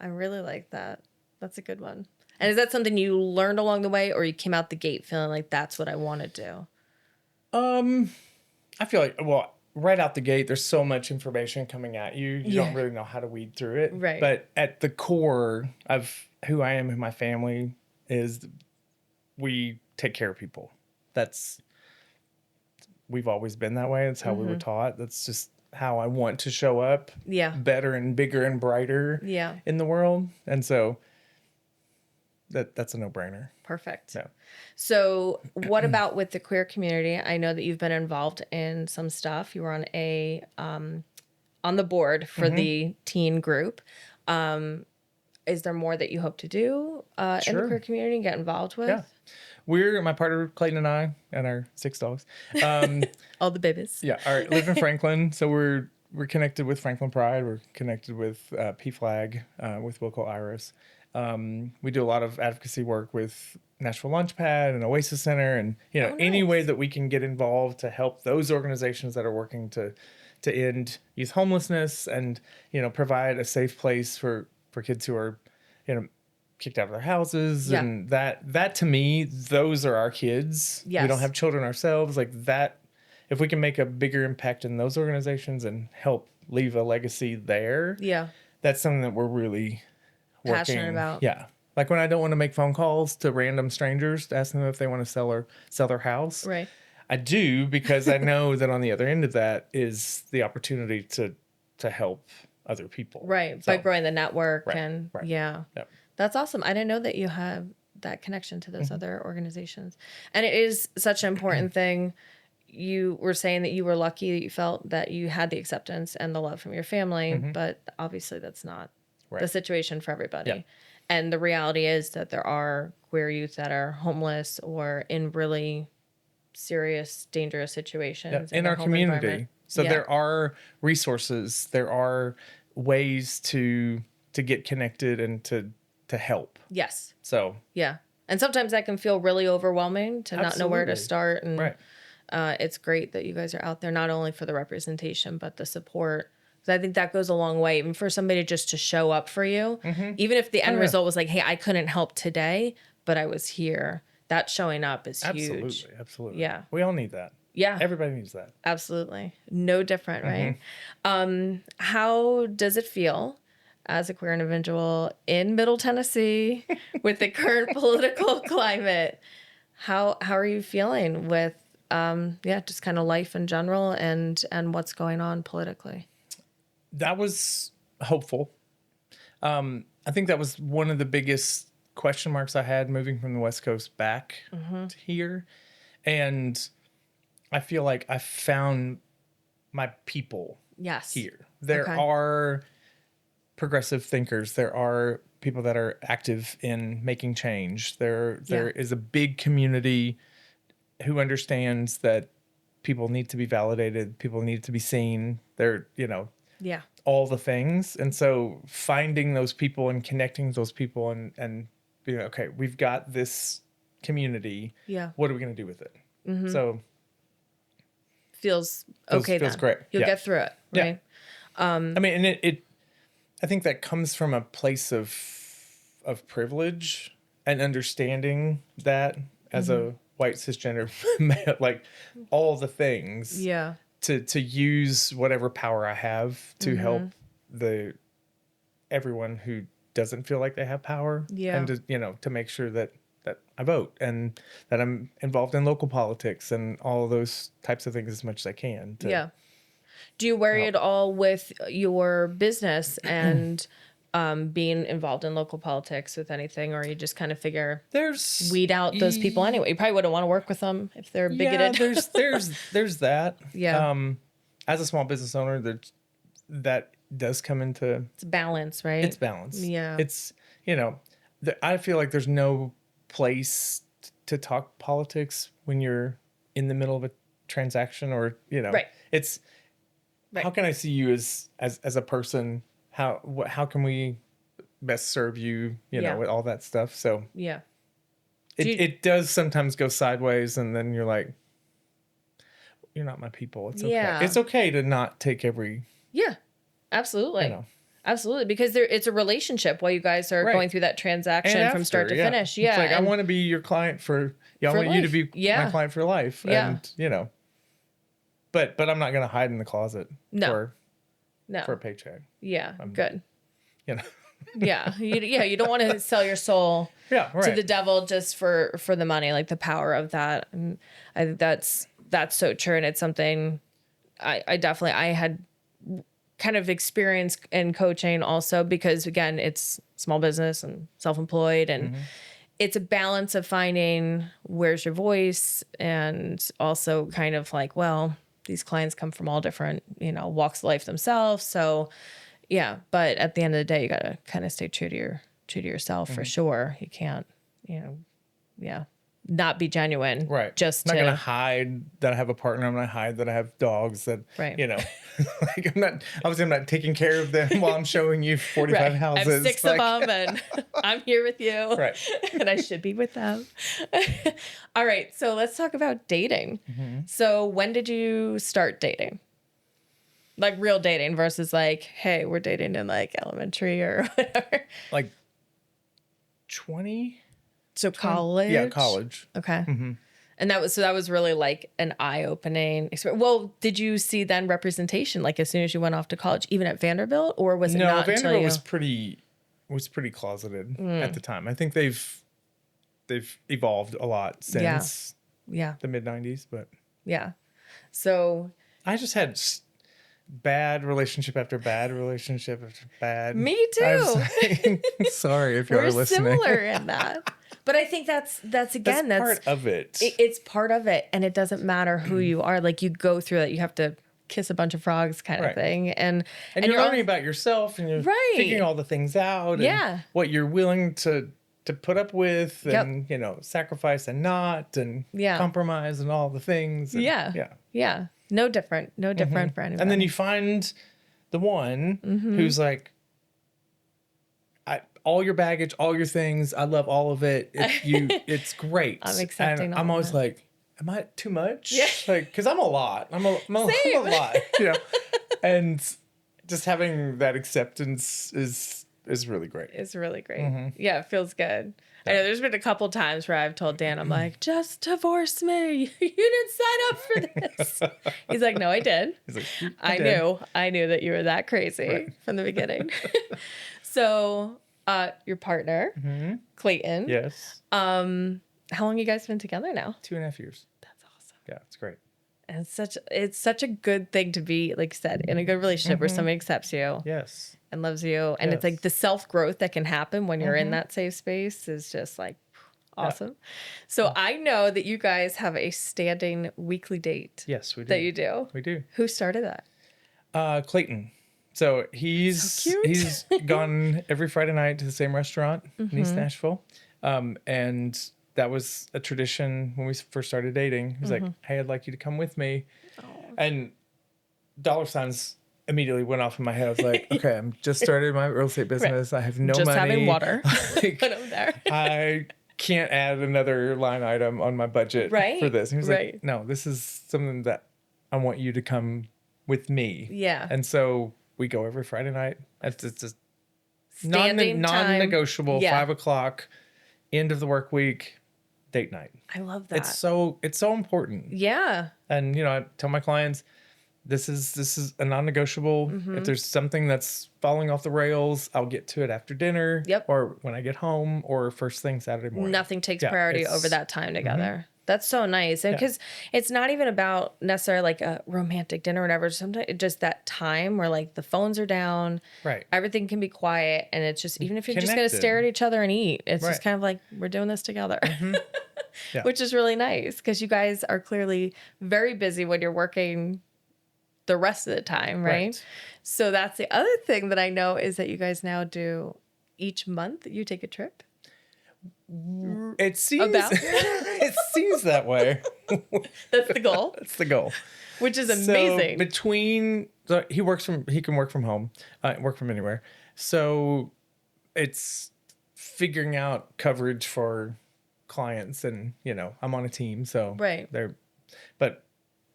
I really like that. That's a good one. And is that something you learned along the way, or you came out the gate feeling like that's what I want to do? I feel like, right out the gate, there's so much information coming at you. You don't really know how to weed through it. Right. But at the core of who I am and my family is we take care of people. We've always been that way. That's how we were taught. That's just how I want to show up. Yeah. Better and bigger and brighter. Yeah. In the world. And so that's a no-brainer. Perfect. Yeah. So what about with the queer community? I know that you've been involved in some stuff. You were on the board for the teen group. Is there more that you hope to do in the queer community and get involved with? Yeah. My partner Clayton and I and our 6 dogs. All the babies. Yeah. Live in Franklin. So we're connected with Franklin Pride. We're connected with PFLAG, with Wilco Iris. We do a lot of advocacy work with Nashville Launchpad and Oasis Center, and Oh, any way nice. that we can get involved to help those organizations that are working to end youth homelessness, and provide a safe place for kids who are kicked out of their houses. Yeah. And that to me, those are our kids. We don't Yes. have children ourselves. Like that, if we can make a bigger impact in those organizations and help leave a legacy there, Yeah. that's something that we're really Passionate working. about. Yeah. Like when I don't want to make phone calls to random strangers to ask them if they want to sell their house. Right. I do, because I know that on the other end of that is the opportunity to help other people. Right. So, By growing the network Right, and right. yeah. Yep. That's awesome. I didn't know that you have that connection to those other organizations. And it is such an important thing. You were saying that you were lucky that you felt that you had the acceptance and the love from your family, but obviously that's not the Right. situation for everybody. Yeah. And the reality is that there are queer youth that are homeless or in really serious, dangerous situations in their our home community. environment. So Yeah. there are resources, there are ways to get connected and to help. Yes. So Yeah. And sometimes that can feel really overwhelming to not know where to Absolutely. start. And right. it's great that you guys are out there, not only for the representation, but the support. Because I think that goes a long way. Even for somebody just to show up for you, even if the end yeah. result was like, hey, I couldn't help today, but I was here. That showing up is huge. Absolutely. Yeah. We all need that. Yeah. Everybody needs that. Absolutely. No different, right? How does it feel as a queer individual in Middle Tennessee with the current political climate? How are you feeling with just kind of life in general and what's going on politically? That was hopeful. I think that was one of the biggest question marks I had moving from the West Coast back to here. And I feel like I found my people Yes. here. There Okay. are progressive thinkers. There are people that are active in making change. There is a big community who understands that people need to be validated, people need to be seen. They're, Yeah. all the things. And so finding those people and connecting with those people and being okay, we've got this community. Yeah. What are we going to do with it? So Feels okay feels then. great. You'll Yeah. get through it, Yeah. right? I mean, and it I think that comes from a place of privilege and understanding that as a white cisgender male, like all the things. Yeah. To use whatever power I have to help everyone who doesn't feel like they have power. Yeah. And to make sure that I vote and that I'm involved in local politics and all of those types of things as much as I can. Yeah. Do you worry at all with your business and being involved in local politics with anything, or you just kind of figure weed out those people anyway? You probably wouldn't want to work with them if they're bigoted. Yeah, there's that. Yeah. As a small business owner, that does come into It's balance, right? it's balance. Yeah. It's I feel like there's no place to talk politics when you're in the middle of a transaction, or Right. It's Right. how can I see you as a person? How can we best serve you? Yeah. With all that stuff. So Yeah. it does sometimes go sideways, and then you're like, you're not my people. It's okay. Yeah. It's okay to not take every. Yeah. Absolutely. know. Absolutely. Because it's a relationship while you guys are Right. going through that transaction And from start after, to finish. Yeah. It's like, I and- want to be your client I want you to life. be Yeah. my client for life. Yeah. And, but I'm not going to hide in the closet No. for a paycheck. Yeah. Good. You know? Yeah. You don't want to sell your soul Yeah. Right. to the devil just for the money, like the power of that. And I think that's so true. And it's something I had kind of experienced in coaching also, because again, it's small business and self-employed, and it's a balance of finding where's your voice, and also kind of like, well, these clients come from all different, walks of life themselves. So yeah, but at the end of the day, you got to kind of stay true to yourself for sure. You can't, yeah, not be genuine. Right. Just I'm not to going to hide that I have a partner. I'm going to hide that I have dogs that, Right. you know, like I'm not taking care of them while I'm showing you 45 right. houses. I have 6 like, of them and I'm here with you. Right. And I should be with them. All right. So let's talk about dating. So when did you start dating? Like real dating versus like, hey, we're dating in like elementary or whatever. Like 20? So college? Yeah, college. Okay. And that was really like an eye-opening experience. Well, did you see then representation like as soon as you went off to college, even at Vanderbilt, or was it No, not Vanderbilt until you... was pretty closeted at the time. I think they've evolved a lot since Yeah. the mid 90s, but Yeah. So I just had bad relationship after bad relationship after bad. me I'm too. sorry if you're We're listening. similar in that. But I think that's again, that's part of it. It's part of it. And it doesn't matter who you are. Like you go through that. You have to kiss a bunch of frogs kind of Right. thing. And you're learning about yourself and you're Right. figuring all the things out Yeah. and what you're willing to put up with Yep. and, you know, sacrifice and not and Yeah. compromise and all the things. And, Yeah. Yeah. Yeah. No different for anybody. And then you find the one who's like, all your baggage, all your things. I love all of it. It's great. I'm accepting And all I'm of always it. like, am I too much? Yeah. Like, because I'm a lot. I'm a lot. You know, and just having that acceptance is really great. It's really great. Yeah, it feels good. I know there's been a couple times where I've told Dan, I'm like, just divorce me. You didn't sign up for this. He's like, no, I did. He's like, I knew that you were that crazy from the beginning. So your partner, Clayton. Yes. How long you guys been together now? 2.5 years. That's awesome. Yeah, it's great. And it's such a good thing to be, like you said, in a good relationship where somebody accepts you Yes. and loves you. And it's like the self-growth that can happen when you're in that safe space is just like awesome. So I know that you guys have a standing weekly date. Yes, we do. That you do. We do. Who started that? Clayton. So he's So cute. he's gone every Friday night to the same restaurant in East Nashville. And that was a tradition when we first started dating. He was like, hey, I'd like you to come with me. And dollar signs immediately went off in my head. I was like, okay, I'm just started my real estate business. I have no Just money. having water. Like, Put them there. I can't add another line item on my budget Right, for this. And he was right. like, no, this is something that I want you to come with me. Yeah. And so we go every Friday night. It's just Standing time. non-negotiable, Yeah. 5:00, end of the work week, date night. I love that. It's so important. Yeah. And you know, I tell my clients, this is a non-negotiable. If there's something that's falling off the rails, I'll get to it after dinner. Yep. Or when I get home or first thing Saturday morning. Nothing takes Yeah, priority it's- over that time together. That's so nice. And because it's not even about necessarily like a romantic dinner or whatever. Sometimes it's just that time where like the phones are down. Right. Everything can be quiet. And it's just, even if you're just going to Connected. stare at each other and eat, it's Right. just kind of like, we're doing this together. Yeah. Which is really nice because you guys are clearly very busy when you're working the rest of the time, right? So that's the other thing that I know is that you guys now do each month you take a trip. It seems About? it seems that way. That's the goal, That's the goal. which is So amazing. he can work from home, work from anywhere. So it's figuring out coverage for clients, and you know, I'm on a team, so Right. but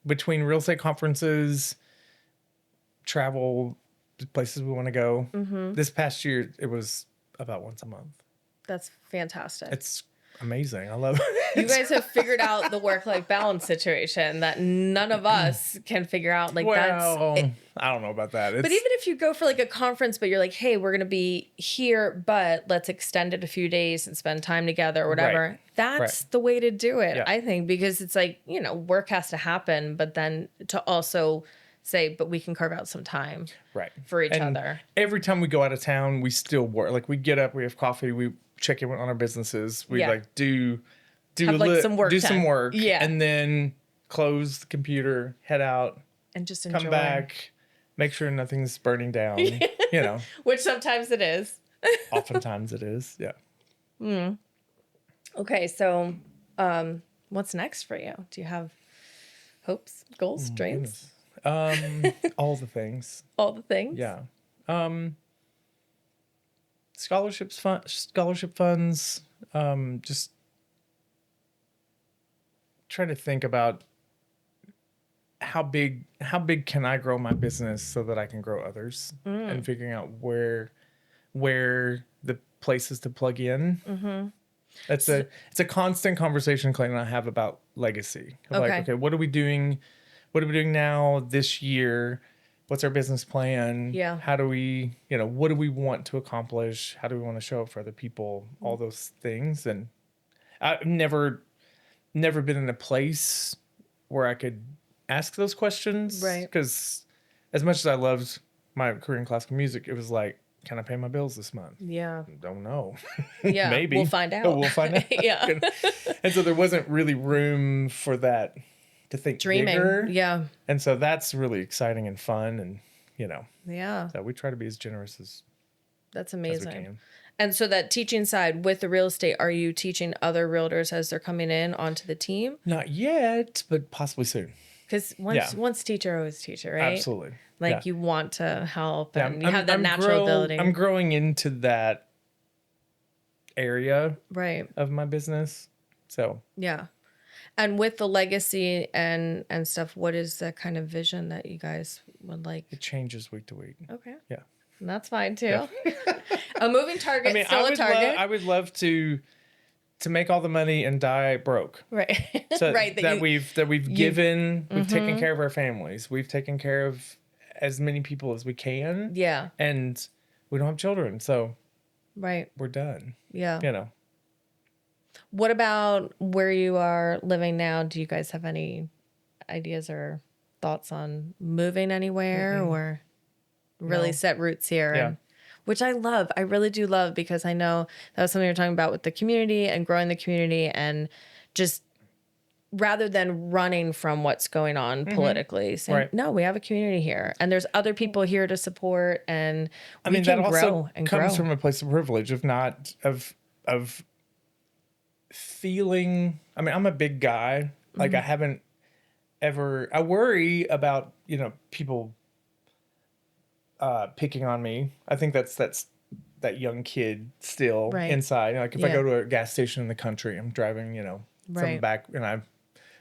between real estate conferences, travel, places we want to go. This past year, it was about once a month. That's fantastic. It's amazing. I love it. You guys have figured out the work-life balance situation that none of us can figure out. Like Well, that's. I don't know about that. But even if you go for like a conference, but you're like, hey, we're going to be here, but let's extend it a few days and spend time together or whatever. Right. That's the way to do it, Yeah. I think, because it's like, you know, work has to happen, but then to also say, but we can carve out some time right for each And other. every time we go out of town, we still work. Like we get up, we have coffee, we check in on our businesses. We Yeah. like do Have, like, some work do time. some work, Yeah. and then close the computer, head out, And just enjoy. come back, make sure nothing's burning down. You know, Which sometimes it is. oftentimes it is. Yeah. Okay, so What's next for you? Do you have hopes, goals, Oh my dreams? goodness. All the things. All the things? Yeah. Scholarship funds. Just trying to think about how big can I grow my business so that I can grow others, and figuring out where the places to plug in. It's a constant conversation Clayton and I have about legacy. Of like, okay, what are we doing? What are we doing now this year? What's our business plan? Yeah. How do we, what do we want to accomplish? How do we want to show up for other people? All those things. And I've never been in a place where I could ask those questions. Right. Because as much as I loved my career in classical music, it was like, can I pay my bills this month? Yeah. Don't know. Yeah. Maybe. We'll find out. But we'll find out. Yeah. And so there wasn't really room for that to think Dreaming. bigger. Yeah. And so that's really exciting and fun. And, Yeah. so we try to be as generous as That's we amazing. can. And so that teaching side with the real estate, are you teaching other realtors as they're coming in onto the team? Not yet, but possibly soon. Because once teacher, always teacher, right? Absolutely. Like you want to help and you have that natural ability. I'm growing into that area right. of my business. So Yeah. And with the legacy and stuff, what is the kind of vision that you guys would like? it changes week to week. Okay. Yeah. And that's fine too. A moving target, still a target. I would love to make all the money and die broke. Right. So right. we've given, we've taken care of our families. We've taken care of as many people as we can. Yeah. And we don't have children. So right. we're done. Yeah. What about where you are living now? Do you guys have any ideas or thoughts on moving anywhere or really set roots here? Yeah. And, which I love. I really do love, because I know that was something you're talking about with the community and growing the community, and just rather than running from what's going on politically, saying, no, we have a community here and there's other people here to support, and we can that grow also and comes grow. from a place of privilege of feeling. I mean, I'm a big guy. Like I haven't ever. I worry about people picking on me. I think that's that young kid still inside. Like if I go to a gas station in the country, I'm driving, from back, and I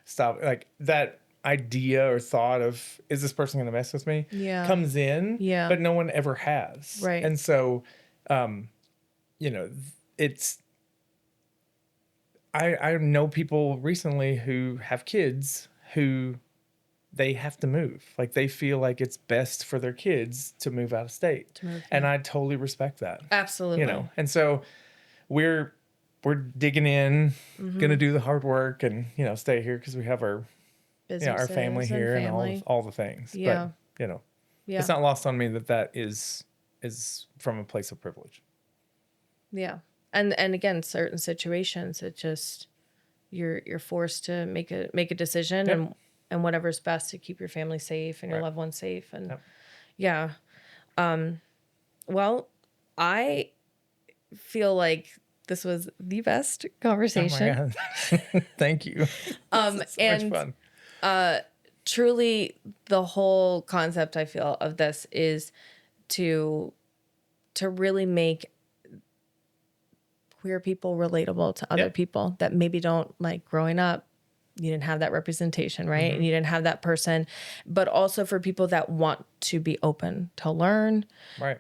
stop, like that idea or thought of, is this person going to mess with me? Yeah. Comes in. Yeah. But no one ever has. Right. And so, it's. I know people recently who have kids who they have to move. Like they feel like it's best for their kids to move out of state. And I totally respect that. Absolutely. And so we're digging in, gonna do the hard work and, stay here because we have our our family here and all the things. Yeah. But, it's not lost on me that is from a place of privilege. Yeah. And again, certain situations, it just you're forced to make a decision and whatever's best to keep your family safe and your loved ones safe. And well, I feel like this was the best conversation. Oh my God. Thank you. It's so much fun. Truly the whole concept, I feel, of this is to really make queer people relatable to other people that maybe don't, like, growing up, you didn't have that representation, right? And you didn't have that person, but also for people that want to be open to learn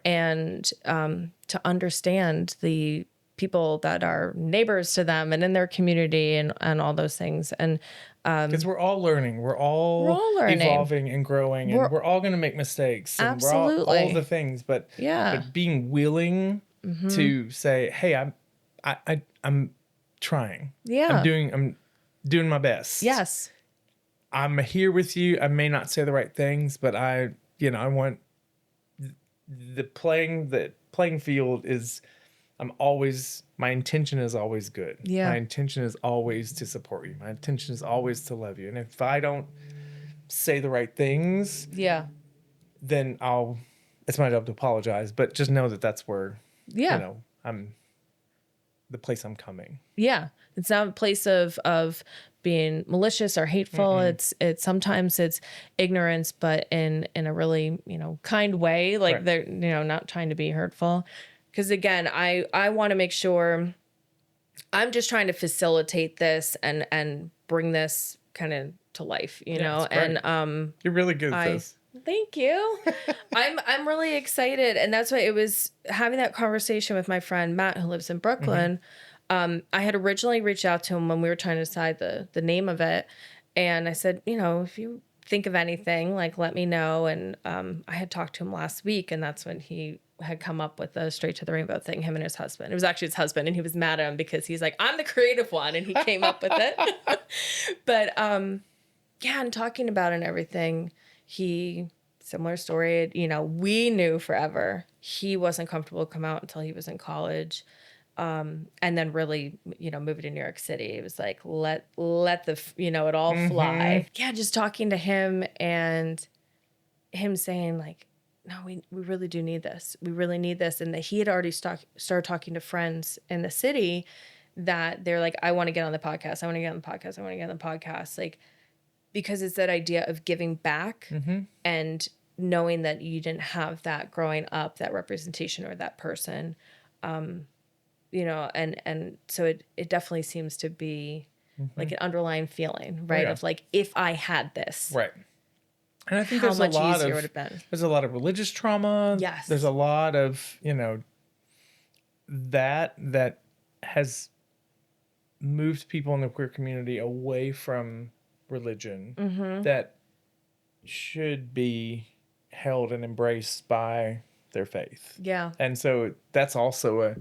and to understand the people that are neighbors to them and in their community and all those things. And because we're all learning, we're all learning, evolving and growing, and we're all going to make mistakes. And Absolutely. We're all the things, but being willing to say, hey, I'm trying. I'm doing my best. Yes. I'm here with you. I may not say the right things, but I want the playing field is, my intention is always good. Yeah. My intention is always to support you. My intention is always to love you. And if I don't say the right things, then it's my job to apologize, but just know that that's where, I'm the place I'm coming. Yeah. It's not a place of being malicious or hateful. It's sometimes it's ignorance, but in a really, kind way. Like Right. they're, not trying to be hurtful. Because again, I want to make sure I'm just trying to facilitate this and bring this kind of to life, it's great. and You're really good at this. thank you. I'm really excited, and that's why it was having that conversation with my friend Matt, who lives in Brooklyn. I had originally reached out to him when we were trying to decide the name of it, and I said, if you think of anything, like let me know. And I had talked to him last week, and that's when he had come up with the Straight to the Rainbow thing, him and his husband. It was actually his husband, and he was mad at him because he's like, I'm the creative one, and he came up with it. But yeah, and talking about it and everything, similar story, we knew forever he wasn't comfortable to come out until he was in college. And then really, moving to New York City, it was like, let the, it all fly. Yeah. Just talking to him and him saying like, no, we really do need this. We really need this. And that he had already started talking to friends in the city that they're like, I want to get on the podcast. I want to get on the podcast. I want to get on the podcast. Like, because it's that idea of giving back and knowing that you didn't have that growing up, that representation or that person, and so it definitely seems to be like an underlying feeling, right? Of like, if I had this, right. And I think how there's much a lot easier of would it have been? there's a lot of religious trauma. Yes. There's a lot of, that has moved people in the queer community away from religion that should be held and embraced by their faith. Yeah. And so that's also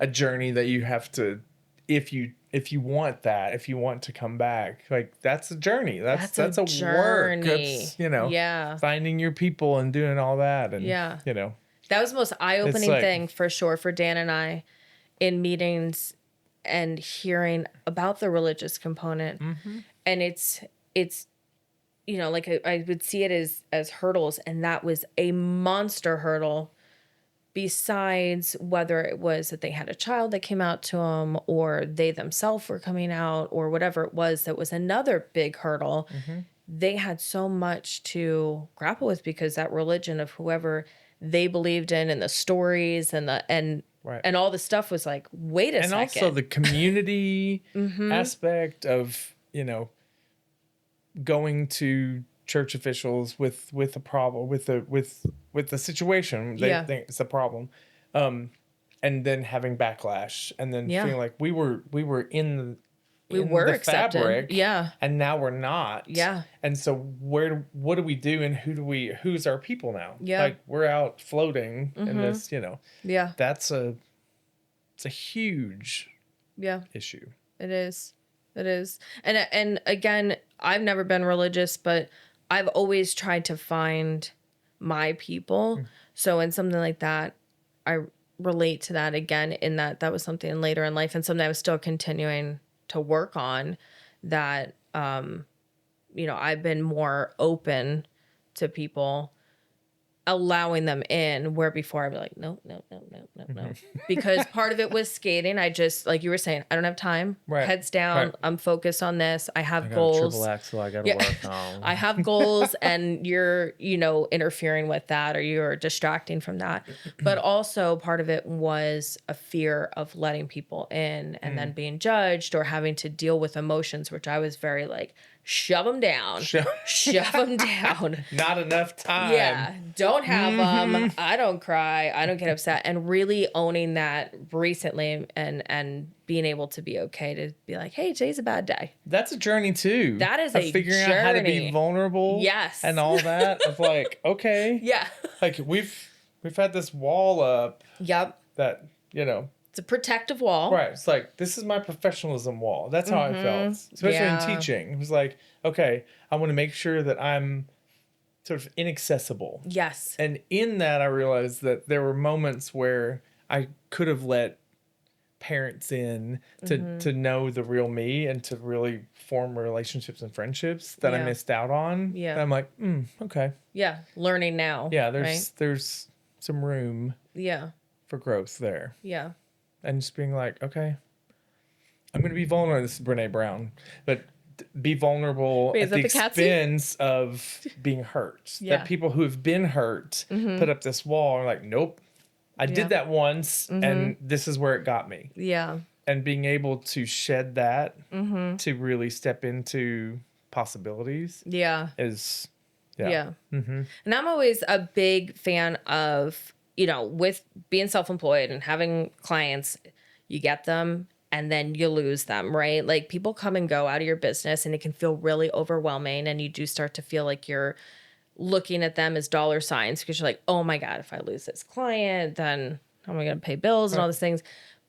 a journey that you have to, if you want that, if you want to come back, like that's a journey. That's a journey. work. That's, finding your people and doing all that. And, that was the most eye-opening like, thing for sure for Dan and I in meetings and hearing about the religious component. And it's like I would see it as hurdles, and that was a monster hurdle. Besides whether it was that they had a child that came out to them or they themselves were coming out or whatever it was, that was another big hurdle. They had so much to grapple with because that religion of whoever they believed in and the stories and and all the stuff was like, wait a second. And also the community aspect of, going to church officials with a problem, with the situation they think it's a problem, and then having backlash, and then feeling like we were in the accepted. fabric, yeah, and now we're not, yeah. And so what do we do, and who's our people now? Yeah, like we're out floating in this, Yeah, it's a huge issue. It is. And again, I've never been religious, but I've always tried to find my people. So in something like that, I relate to that again, in that was something later in life and something I was still continuing to work on, that, I've been more open to people, allowing them in, where before I'd be like, no. Because part of it was skating. I just, like you were saying, I don't have time. Right. Heads down. Right. I'm focused on this. I have got goals. a triple axel I gotta work on. I have goals, and you're, interfering with that, or you're distracting from that. But also part of it was a fear of letting people in and then being judged or having to deal with emotions, which I was very like, shove them down. Shove them down. Not enough time. Yeah. Don't have them. I don't cry. I don't get upset. And really owning that recently and being able to be okay to be like, hey, today's a bad day. That's a journey too. That is of figuring out how to be vulnerable. Yes. And all that of like, okay. Yeah. Like we've had this wall up. Yep. That, it's a protective wall. Right. It's like, this is my professionalism wall. That's how I felt. Especially in teaching. It was like, okay, I want to make sure that I'm sort of inaccessible. Yes. And in that, I realized that there were moments where I could have let parents in to know the real me and to really form relationships and friendships that I missed out on. Yeah. And I'm like, okay. Yeah. Learning now. Yeah. There's some room Yeah. for growth there. Yeah. And just being like, okay, I'm going to be vulnerable. This is Brene Brown, but be vulnerable Wait, at is the that the cat seat? expense of being hurt. Yeah. That people who have been hurt put up this wall and are like, nope, I Yeah. did that once and this is where it got me. Yeah. And being able to shed that to really step into possibilities Yeah. is, Yeah. And I'm always a big fan of, with being self-employed and having clients, you get them and then you lose them, right? Like people come and go out of your business and it can feel really overwhelming. And you do start to feel like you're looking at them as dollar signs because you're like, oh my God, if I lose this client, then how am I going to pay bills and all these things?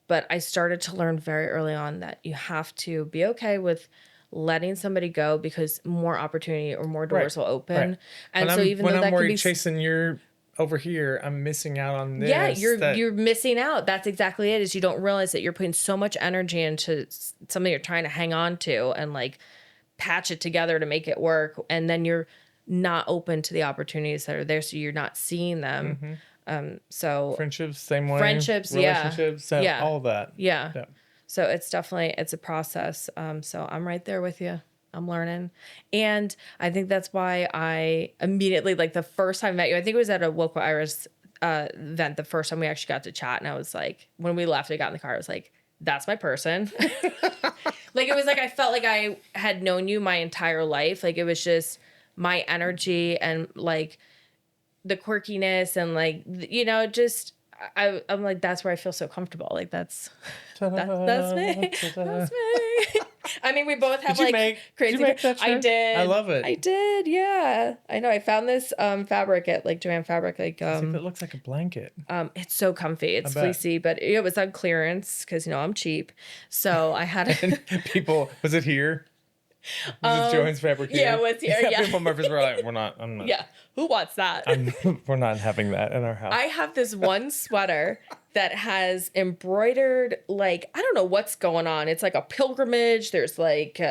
But I started to learn very early on that you have to be okay with letting somebody go because more opportunity or more doors will open. Right. And when so I'm, even when though I'm that can worried be chasing you're over here, I'm missing out on this. yeah, you're missing out. That's exactly it. Is you don't realize that you're putting so much energy into something you're trying to hang on to and like patch it together to make it work, and then you're not open to the opportunities that are there, so you're not seeing them. So friendships, same way. friendships, relationships, yeah, all that. yeah. Yeah. So it's a process. So I'm right there with you. I'm learning. And I think that's why I immediately, like the first time I met you, I think it was at a Woke Iris event, the first time we actually got to chat. And I was like, when we left, I got in the car, I was like, that's my person. Like, it was like, I felt like I had known you my entire life. Like, it was just my energy and like the quirkiness and like, just, I'm like, that's where I feel so comfortable. Like that's me. That's me. I mean, we both have crazy. Did you make that I shirt? did. I love it. I did. Yeah. I know. I found this fabric at like Joanne Fabric. Like It looks like a blanket. it's so comfy. It's bet. fleecy, but it was on clearance because I'm cheap. So I had People, was it here? Was it Joanne's Fabric here? yeah, it was here. Yeah. People Murphys were like, I'm not. Yeah. Who wants that? We're not having that in our house. I have this one sweater that has embroidered, like, I don't know what's going on. It's like a pilgrimage. There's like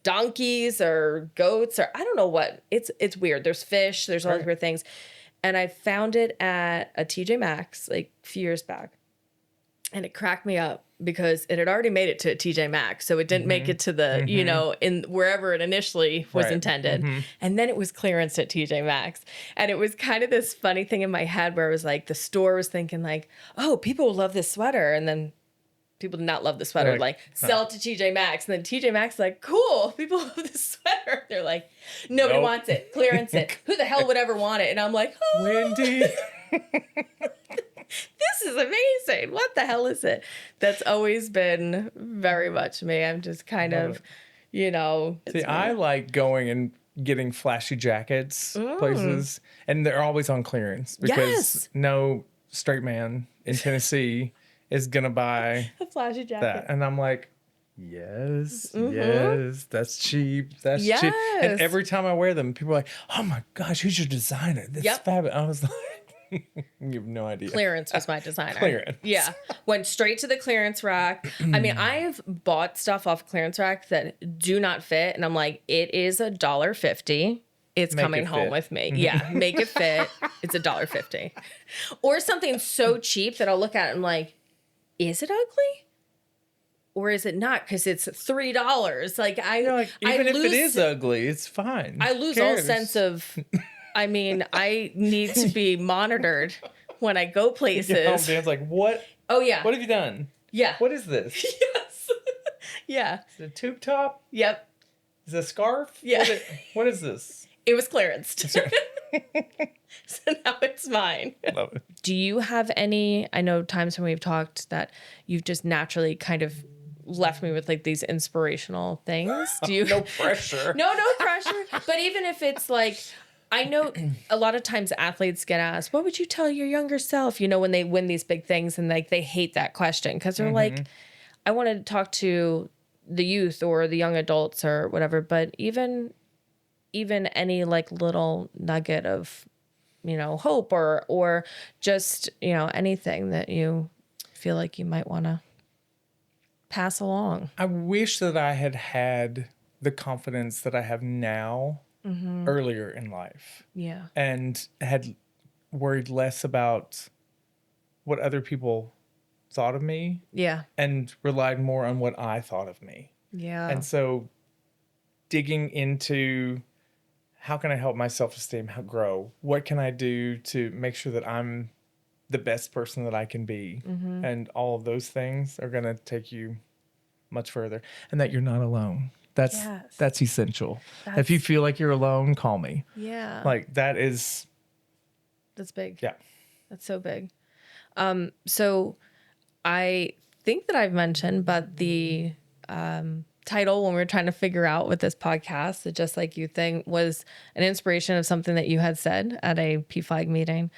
donkeys or goats or I don't know what. It's weird. There's fish. There's all these weird things. And I found it at a TJ Maxx like a few years back. And it cracked me up because it had already made it to TJ Maxx. So it didn't make it to the, in wherever it initially was intended. And then it was clearance at TJ Maxx. And it was kind of this funny thing in my head where it was like the store was thinking like, oh, people will love this sweater. And then people did not love the sweater. Like sell it to TJ Maxx. And then TJ Maxx is like, cool, people love this sweater. They're like, nobody wants it. Clearance it. Who the hell would ever want it? And I'm like, oh. Wendy. This is amazing. What the hell is it? That's always been very much me. I'm just kind of, See, I like going and getting flashy jackets places, and they're always on clearance because no straight man in Tennessee is going to buy a flashy jacket. that. And I'm like, yes, that's cheap. That's cheap. And every time I wear them, people are like, oh my gosh, who's your designer? This is fabulous. I was like, you have no idea. Clearance was my designer. Clearance. Yeah. Went straight to the clearance rack. I mean, I've bought stuff off clearance rack that do not fit. And I'm like, it is $1.50. It's coming home with me. Yeah. Make it fit. It's $1.50. Or something so cheap that I'll look at it and I'm like, is it ugly? Or is it not? Because it's $3. Like even if it is ugly, it's fine. I lose all sense of. I mean, I need to be monitored when I go places. Dan's like, what? Oh, yeah. What have you done? Yeah. What is this? Yes. Yeah. Is it a tube top? Yep. Is it a scarf? Yeah. What is this? It was clearanced. So now it's mine. Love it. Do you have any, I know times when we've talked that you've just naturally kind of left me with like these inspirational things. Do you? No pressure. No pressure. But even if it's like, I know a lot of times athletes get asked, what would you tell your younger self, when they win these big things, and like they hate that question because they're like, I want to talk to the youth or the young adults or whatever. But even any like little nugget of, hope or just, anything that you feel like you might want to pass along. I wish that I had the confidence that I have now earlier in life. Yeah. And had worried less about what other people thought of me Yeah. and relied more on what I thought of me. Yeah. And so digging into how can I help my self-esteem grow? What can I do to make sure that I'm the best person that I can be? And all of those things are going to take you much further, and that you're not alone. Yes. That's essential. If you feel like you're alone, call me. Yeah. Like that's big. Yeah. That's so big. So I think that I've mentioned, but the title when we were trying to figure out with this podcast, the Just Like You thing, was an inspiration of something that you had said at a PFLAG meeting.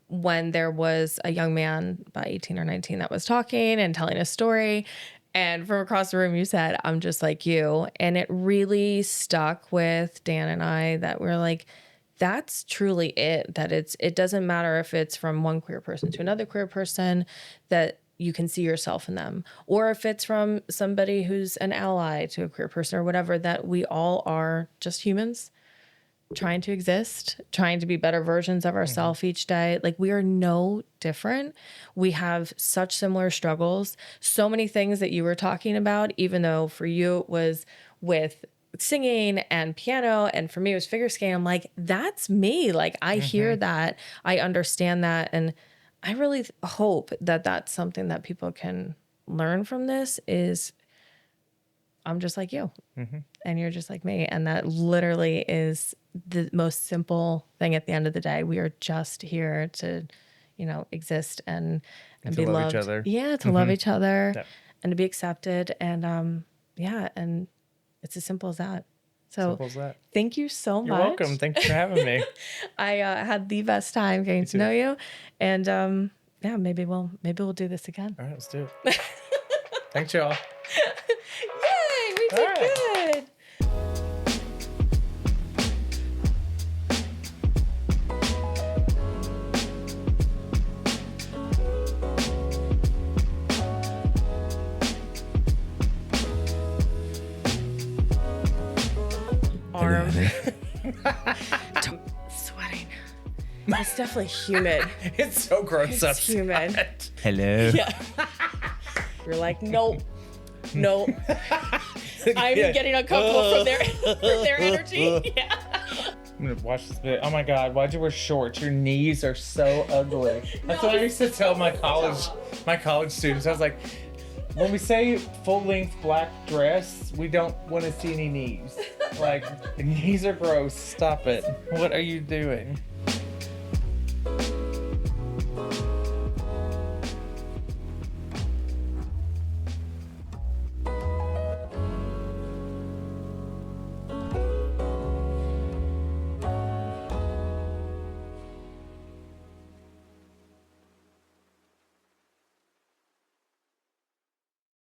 When there was a young man, about 18 or 19, that was talking and telling a story. And from across the room, you said, I'm just like you. And it really stuck with Dan and I that we're like, that's truly it. That it doesn't matter if it's from one queer person to another queer person, that you can see yourself in them, or if it's from somebody who's an ally to a queer person or whatever, that we all are just humans trying to exist, trying to be better versions of ourselves each day. Like, we are no different. We have such similar struggles. So many things that you were talking about, even though for you it was with singing and piano, and for me it was figure skating. I'm like, that's me. Like, I hear that, I understand that, and I really hope that that's something that people can learn from this is I'm just like you and you're just like me. And that literally is the most simple thing at the end of the day. We are just here to, exist and to be love loved. each other. Yeah. To love each other Yep. and to be accepted. And, and it's as simple as that. So Simple as that. thank you so much. You're welcome. Thanks for having me. I had the best time getting to know you. And, maybe we'll do this again. All right, let's do it. Thanks, y'all. Yay, we did good. Arm. Sweating. It's definitely humid. It's so gross up. It's humid. Hello. Yeah. You're like, nope. I'm getting uncomfortable from their energy. Yeah. I'm gonna watch this bit. Oh my God, why'd you wear shorts? Your knees are so ugly. That's what I used to tell my college students. I was like, when we say full length black dress, we don't want to see any knees. Like, the knees are gross. Stop it. What are you doing?